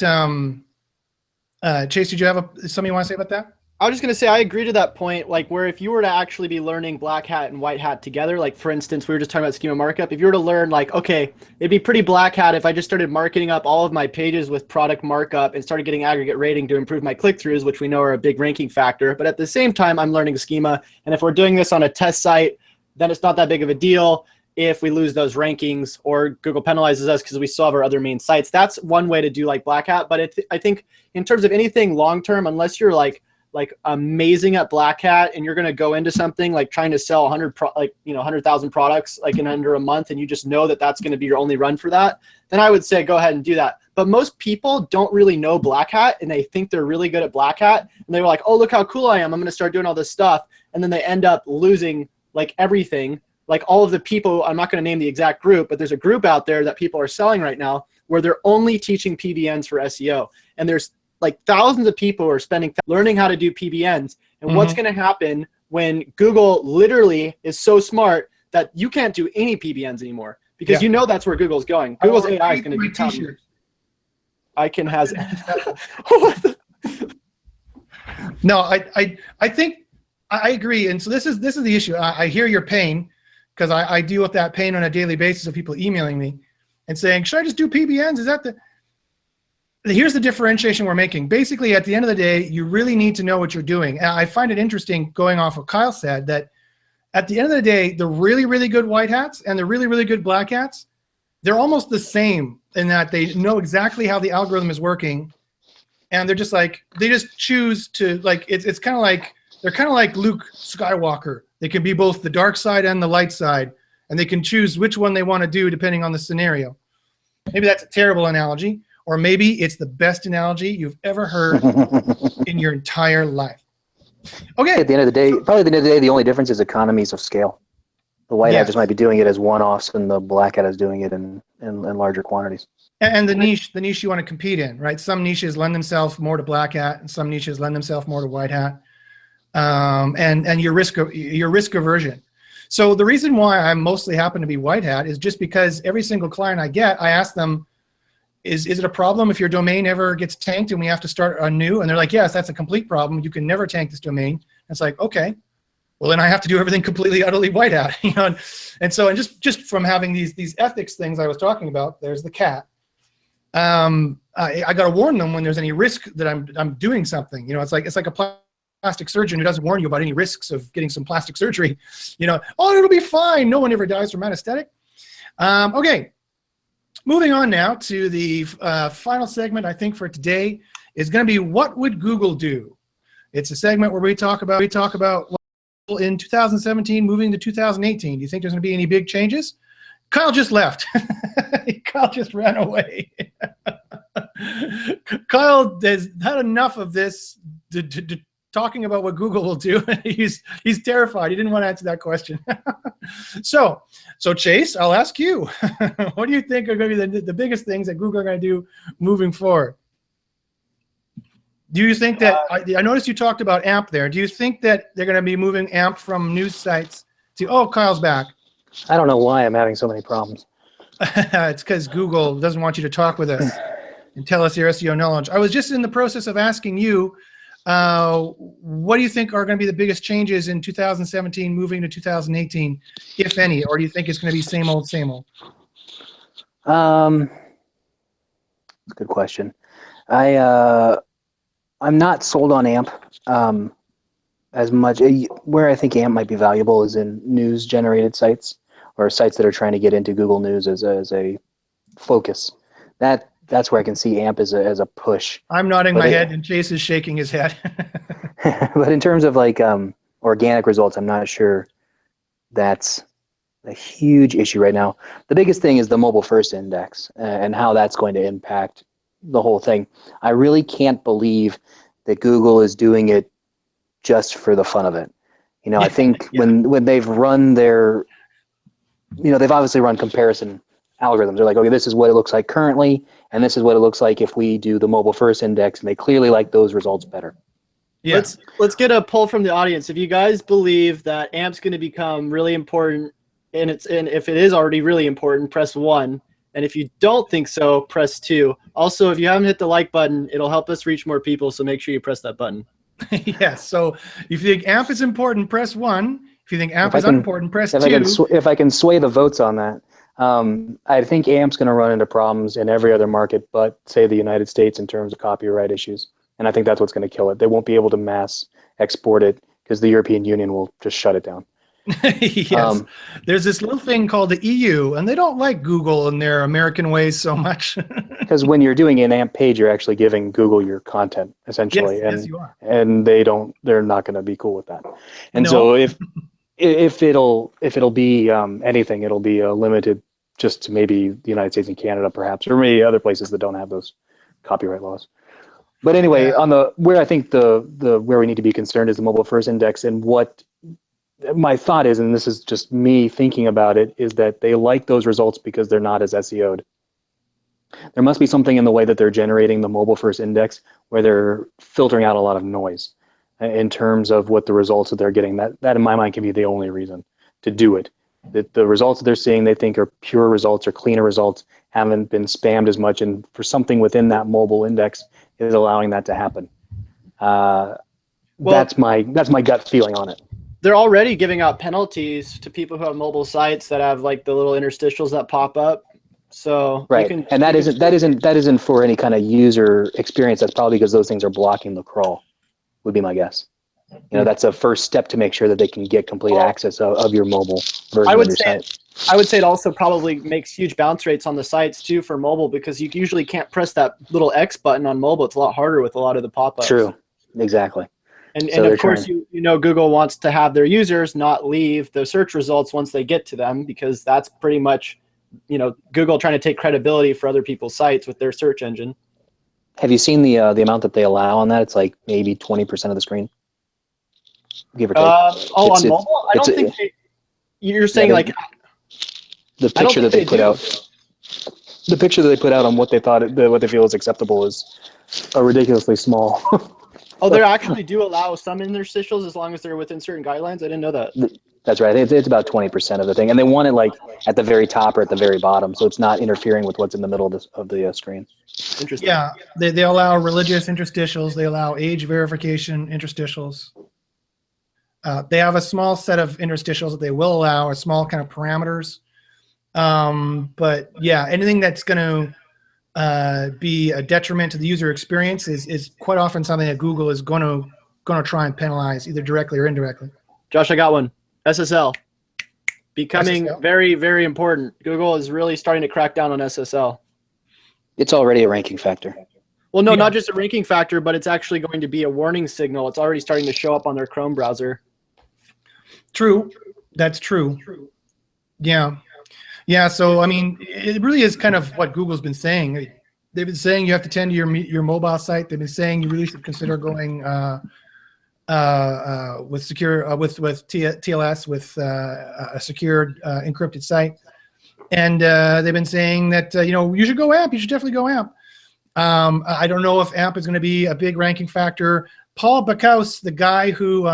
Chase, did you have something you want to say about that? I was just going to say, I agree to that point, like where if you were to actually be learning black hat and white hat together, like for instance, we were just talking about schema markup. If you were to learn like, okay, it'd be pretty black hat if I just started marketing up all of my pages with product markup and started getting aggregate rating to improve my click-throughs, which we know are a big ranking factor. But at the same time, I'm learning schema. And if we're doing this on a test site, then it's not that big of a deal if we lose those rankings or Google penalizes us because we still have our other main sites. That's one way to do like black hat. But I think in terms of anything long-term, unless you're like like amazing at Black Hat and you're going to go into something like trying to sell 100,000 products like in under a month, and you just know that that's going to be your only run for that, then I would say go ahead and do that. But most people don't really know Black Hat, and they think they're really good at Black Hat, and they were like, oh, look how cool I am, I'm going to start doing all this stuff, and then they end up losing like everything. Like all of the people, I'm not going to name the exact group, but there's a group out there that people are selling right now where they're only teaching PBNs for SEO. And there's like thousands of people who are spending learning how to do PBNs. And what's going to happen when Google literally is so smart that you can't do any PBNs anymore, because you know that's where Google's going. Google's AI is going to become. I can has. No, I think I agree. And so this is the issue. I hear your pain, because I deal with that pain on a daily basis of people emailing me and saying, should I just do PBNs? Is that the... Here's the differentiation we're making. Basically, at the end of the day, you really need to know what you're doing. And I find it interesting, going off what Kyle said, that at the end of the day, the really, really good white hats and the really, really good black hats, they're almost the same in that they know exactly how the algorithm is working. And they're just like, they just choose to, like, it's kind of like, they're kind of like Luke Skywalker. They can be both the dark side and the light side, and they can choose which one they want to do depending on the scenario. Maybe that's a terrible analogy, or maybe it's the best analogy you've ever heard in your entire life. Okay. At the end of the day, probably at the end of the day, the only difference is economies of scale. The white hat just might be doing it as one-offs, and the black hat is doing it in larger quantities. And the niche you want to compete in, right? Some niches lend themselves more to black hat, and some niches lend themselves more to white hat. And your risk aversion. So the reason why I mostly happen to be white hat is just because every single client I get, I ask them, is it a problem if your domain ever gets tanked and we have to start anew? And they're like, yes, that's a complete problem. You can never tank this domain. And it's like, okay, well then I have to do everything completely, utterly white hat. You know, and so just from having these ethics things I was talking about, there's the cat. I got to warn them when there's any risk that I'm doing something. You know, it's like a plastic surgeon who doesn't warn you about any risks of getting some plastic surgery. You know, oh, it'll be fine. No one ever dies from anesthetic. Okay, moving on now to the final segment, I think, for today is going to be what would Google do? It's a segment where we talk about what in 2017 moving to 2018. Do you think there's going to be any big changes? Kyle just left. Kyle just ran away. Kyle has had enough of this talking about what Google will do. He's terrified. He didn't want to answer that question. So Chase, I'll ask you. What do you think are going to be the biggest things that Google are going to do moving forward? Do you think that I noticed you talked about AMP there? Do you think that they're going to be moving AMP from news sites to? Oh, Kyle's back. I don't know why I'm having so many problems. It's because Google doesn't want you to talk with us and tell us your SEO knowledge. I was just in the process of asking you, what do you think are going to be the biggest changes in 2017 moving to 2018, if any, or do you think it's going to be same old, same old? That's a good question. I'm not sold on AMP as much. Where I think AMP might be valuable is in news-generated sites, or sites that are trying to get into Google News as a focus. That's where I can see AMP as a push. I'm nodding my head, and Chase is shaking his head. But in terms of like organic results, I'm not sure that's a huge issue right now. The biggest thing is the mobile first index and how that's going to impact the whole thing. I really can't believe that Google is doing it just for the fun of it. You know, I think when they've run their, you know, they've obviously run comparison algorithms. They're like, okay, this is what it looks like currently, and this is what it looks like if we do the mobile first index, and they clearly like those results better. Yeah. Let's get a poll from the audience. If you guys believe that AMP's going to become really important, and if it is already really important, press 1. And if you don't think so, press 2. Also, if you haven't hit the like button, it'll help us reach more people, so make sure you press that button. Yes. So if you think AMP is important, press 1. If you think AMP is unimportant, press 2. If I can sway the votes on that, I think AMP's going to run into problems in every other market but, say, the United States in terms of copyright issues. And I think that's what's going to kill it. They won't be able to mass export it because the European Union will just shut it down. Yes. There's this little thing called the EU, and they don't like Google and their American ways so much. Because when you're doing an AMP page, you're actually giving Google your content essentially, Yes, you are. and they're not going to be cool with that. And No. so if it'll be anything, it'll be limited just to maybe the United States and Canada, perhaps, or maybe other places that don't have those copyright laws. But anyway, Yeah. on where I think the where we need to be concerned is the mobile first index, and what my thought is, and this is just me thinking about it, is that they like those results because they're not as SEO'd. There must be something in the way that they're generating the mobile first index where they're filtering out a lot of noise in terms of what the results that they're getting. That in my mind can be the only reason to do it. That the results that they're seeing they think are pure results or cleaner results, haven't been spammed as much, and for something within that mobile index is allowing that to happen. That's my gut feeling on it. They're already giving out penalties to people who have mobile sites that have like the little interstitials that pop up. So right, and that isn't for any kind of user experience. That's probably because those things are blocking the crawl, would be my guess. You know, that's a first step to make sure that they can get complete access of your mobile version of your site. I would say it also probably makes huge bounce rates on the sites too for mobile, because you usually can't press that little X button on mobile. It's a lot harder with a lot of the pop-ups. True, exactly. And So of course, you know, Google wants to have their users not leave the search results once they get to them, because that's pretty much, you know, Google trying to take credibility for other people's sites with their search engine. Have you seen the amount that they allow on that? It's like maybe 20% of the screen, give or take. On mobile, I don't think you're saying like the picture that they put out. The picture that they put out on what they what they feel is acceptable is ridiculously small. Oh, they actually do allow some interstitials as long as they're within certain guidelines. I didn't know that. That's right. It's about 20% of the thing, and they want it like at the very top or at the very bottom, so it's not interfering with what's in the middle of the screen. Interesting. Yeah, they allow religious interstitials. They allow age verification interstitials. They have a small set of interstitials that they will allow, a small kind of parameters. But yeah, anything that's going to be a detriment to the user experience is quite often something that Google is going to try and penalize, either directly or indirectly. Josh, I got one. SSL becoming very, very important. Google is really starting to crack down on SSL. It's already a ranking factor. Well, no, not just a ranking factor, but it's actually going to be a warning signal. It's already starting to show up on their Chrome browser. True. That's true. Yeah. Yeah, so I mean, it really is kind of what Google's been saying. They've been saying you have to tend to your mobile site. They've been saying you really should consider going with secure with TLS, with a secured encrypted site. And they've been saying that you know, you should go AMP. You should definitely go AMP. I don't know if AMP is going to be a big ranking factor. Paul Bachynski, the guy who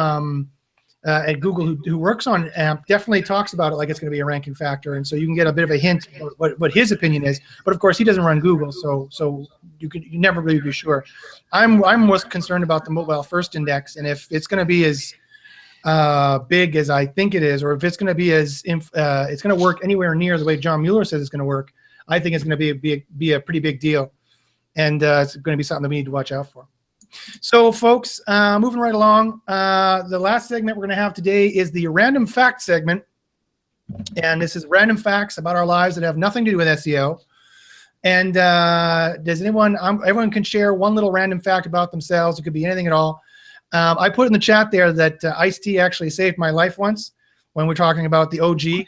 at Google who works on AMP, definitely talks about it like it's going to be a ranking factor, and so you can get a bit of a hint what his opinion is. But of course, he doesn't run Google, so you never really be sure. I'm most concerned about the mobile first index, and if it's going to be as big as I think it is, or if it's going to be it's going to work anywhere near the way John Mueller says it's going to work, I think it's going to be a pretty big deal, and it's going to be something that we need to watch out for. So, folks, moving right along, the last segment we're going to have today is the random fact segment, and this is random facts about our lives that have nothing to do with SEO. And does everyone can share one little random fact about themselves. It could be anything at all. I put in the chat there that Ice-T actually saved my life once when we're talking about the OG,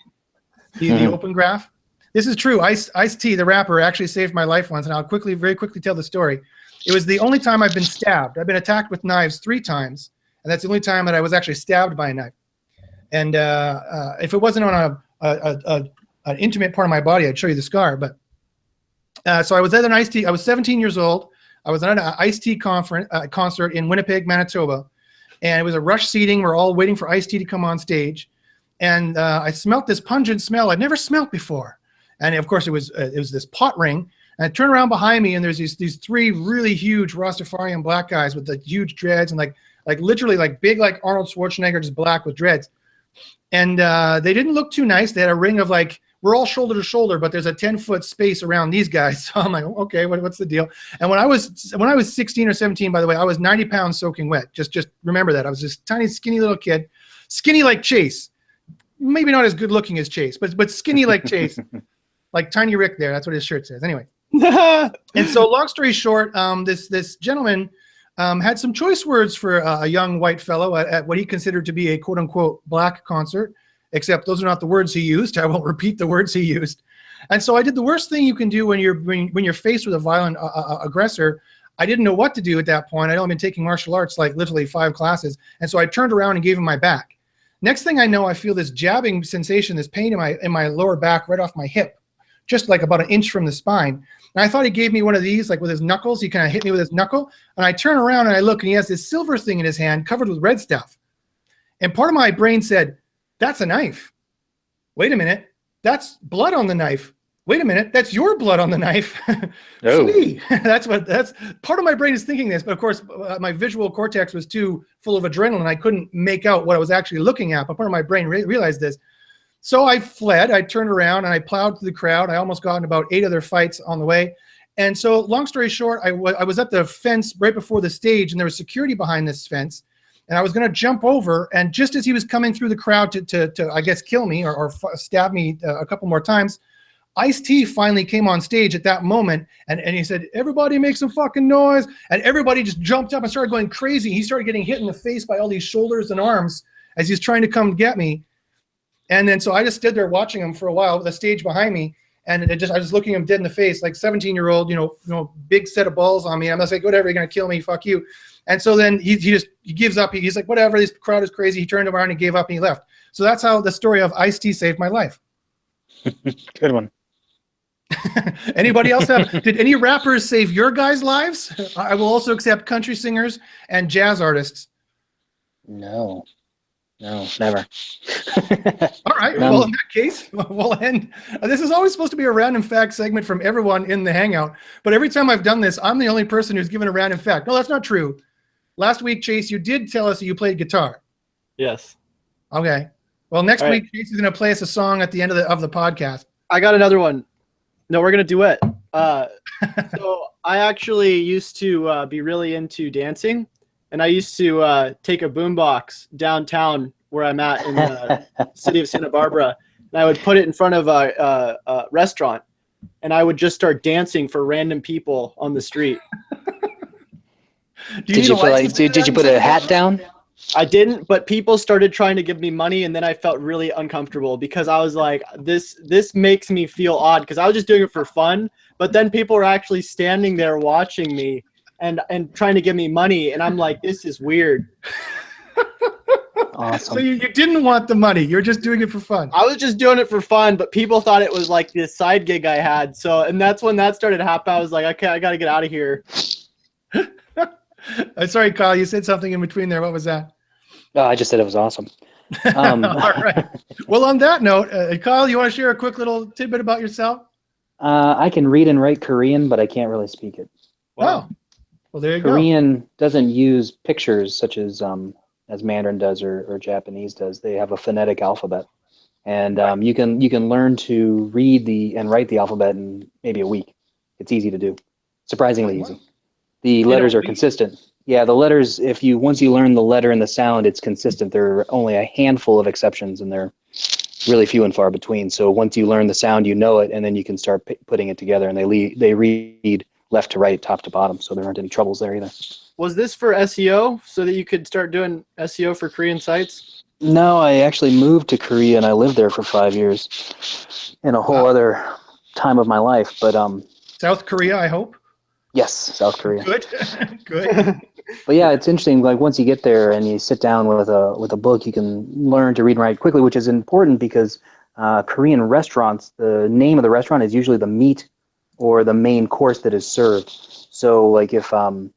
the Open Graph. This is true. Ice-T, the rapper, actually saved my life once, and I'll very quickly tell the story. It was the only time I've been stabbed. I've been attacked with knives 3 times, and that's the only time that I was actually stabbed by a knife. And if it wasn't on an intimate part of my body, I'd show you the scar. But so I was at an Ice-T. I was 17 years old. I was at an Ice-T concert in Winnipeg, Manitoba, and it was a rush seating. We're all waiting for Ice-T to come on stage, and I smelt this pungent smell I'd never smelt before. And of course, it was this pot ring. And I turn around behind me, and there's these 3 really huge Rastafarian black guys with the huge dreads and like literally like big like Arnold Schwarzenegger, just black with dreads. And they didn't look too nice. They had a ring of like, we're all shoulder to shoulder, but there's a 10-foot space around these guys. So I'm like, okay, what's the deal? And when I was 16 or 17, by the way, I was 90 pounds soaking wet. Just remember that. I was this tiny, skinny little kid, skinny like Chase. Maybe not as good looking as Chase, but skinny like Chase, like Tiny Rick there. That's what his shirt says. Anyway. And so, long story short, this gentleman had some choice words for a young white fellow at what he considered to be a quote unquote black concert, except those are not the words he used. I won't repeat the words he used. And so I did the worst thing you can do when you're faced with a violent aggressor. I didn't know what to do at that point. I'd only been taking martial arts like literally 5 classes. And so I turned around and gave him my back. Next thing I know, I feel this jabbing sensation, this pain in my lower back right off my hip, just like about an inch from the spine. And I thought he gave me one of these, like with his knuckles. He kind of hit me with his knuckle. And I turn around and I look, and he has this silver thing in his hand covered with red stuff. And part of my brain said, that's a knife. Wait a minute. That's blood on the knife. Wait a minute, that's your blood on the knife. Oh. that's part of my brain is thinking this, but of course my visual cortex was too full of adrenaline. I couldn't make out what I was actually looking at, but part of my brain realized this. So I fled, I turned around and I plowed through the crowd. I almost got in about 8 other fights on the way. And so long story short, I was at the fence right before the stage, and there was security behind this fence. And I was going to jump over, and just as he was coming through the crowd to I guess, kill me or stab me a couple more times, Ice-T finally came on stage at that moment, and he said, everybody make some fucking noise. And everybody just jumped up and started going crazy. He started getting hit in the face by all these shoulders and arms as he's trying to come get me. And then so I just stood there watching him for a while with the stage behind me, and I was looking him dead in the face, like 17-year-old, big set of balls on me. I'm just like, whatever, you're going to kill me, fuck you. And so then he gives up. He's like, whatever, this crowd is crazy. He turned around and gave up and he left. So that's how the story of Ice-T saved my life. Good one. Anybody else did any rappers save your guys' lives? I will also accept country singers and jazz artists. No, never. All right. Well, in that case, we'll end. This is always supposed to be a random fact segment from everyone in the Hangout. But every time I've done this, I'm the only person who's given a random fact. No, that's not true. Last week, Chase, you did tell us that you played guitar. Yes. Okay. Well, next week, Chase is going to play us a song at the end of the podcast. I got another one. No, we're going to duet. So I actually used to be really into dancing, and I used to take a boombox downtown where I'm at in the city of Santa Barbara, and I would put it in front of a restaurant, and I would just start dancing for random people on the street. Did you put a hat down? I didn't, but people started trying to give me money, and then I felt really uncomfortable because I was like, this makes me feel odd, because I was just doing it for fun, but then people were actually standing there watching me and trying to give me money, and I'm like, this is weird. Awesome. So you didn't want the money. You're just doing it for fun. I was just doing it for fun, but people thought it was like this side gig I had. So, and that's when that started to happen. I was like, okay, I got to get out of here. Sorry, Kyle, you said something in between there. What was that? Oh, I just said it was awesome. All right. Well, on that note, Kyle, you want to share a quick little tidbit about yourself? I can read and write Korean, but I can't really speak it. Wow. Well, there you go. Korean doesn't use pictures such as Mandarin does or Japanese does. They have a phonetic alphabet, and you can learn to read and write the alphabet in maybe a week. It's easy to do, surprisingly easy. The letters are consistent. Yeah, the letters. Once you learn the letter and the sound, it's consistent. There are only a handful of exceptions, and they're really few and far between. So once you learn the sound, you know it, and then you can start putting it together. And they read left to right, top to bottom. So there aren't any troubles there either. Was this for SEO so that you could start doing SEO for Korean sites? No, I actually moved to Korea and I lived there for 5 years in a whole other time of my life. But South Korea, I hope. Yes, South Korea. Good. Good. But yeah, it's interesting. Like once you get there and you sit down with a book, you can learn to read and write quickly, which is important because Korean restaurants, the name of the restaurant is usually the meat or the main course that is served. So like if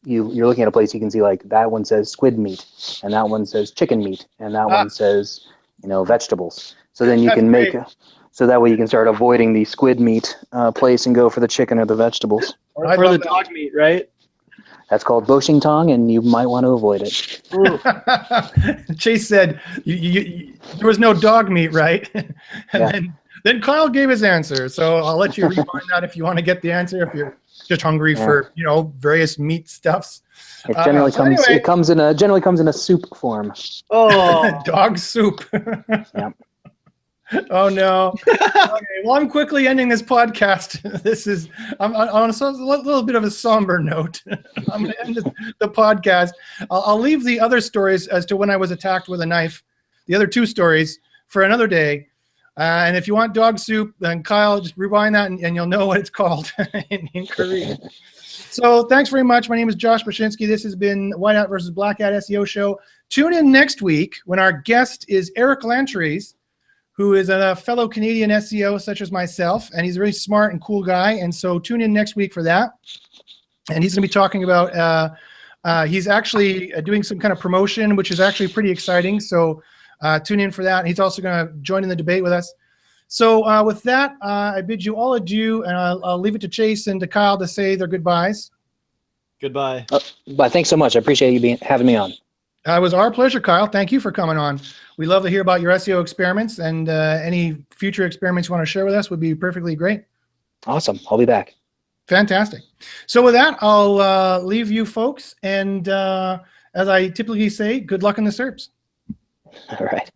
you're looking at a place, you can see like that one says squid meat, and that one says chicken meat, and that one says vegetables. So then you can make so that way you can start avoiding the squid meat place and go for the chicken or the vegetables. Or for the dog meat, right? That's called boshingtong, and you might want to avoid it. Chase said there was no dog meat, right? And then Kyle gave his answer. So I'll let you rewind that if you want to get the answer. If you're just hungry for various meat stuffs. It generally comes in a soup form. Oh, dog soup. Yeah. Oh no. Okay, well, I'm quickly ending this podcast. I'm on a little bit of a somber note. I'm going to end the podcast. I'll leave the other stories as to when I was attacked with a knife, the other two stories, for another day. And if you want dog soup, then Kyle, just rewind that and you'll know what it's called in Korean. So thanks very much. My name is Josh Bachynski. This has been White Hat versus Black Hat SEO show. Tune in next week when our guest is Eric Lantries, who is a fellow Canadian SEO such as myself, and he's a really smart and cool guy. And so tune in next week for that. And he's going to be talking about, he's actually doing some kind of promotion, which is actually pretty exciting. So tune in for that. And he's also going to join in the debate with us. So with that, I bid you all adieu, and I'll leave it to Chase and to Kyle to say their goodbyes. Goodbye. But thanks so much. I appreciate you having me on. It was our pleasure, Kyle. Thank you for coming on. We love to hear about your SEO experiments, and any future experiments you want to share with us would be perfectly great. Awesome. I'll be back. Fantastic. So with that, I'll leave you folks. And as I typically say, good luck in the SERPs. All right.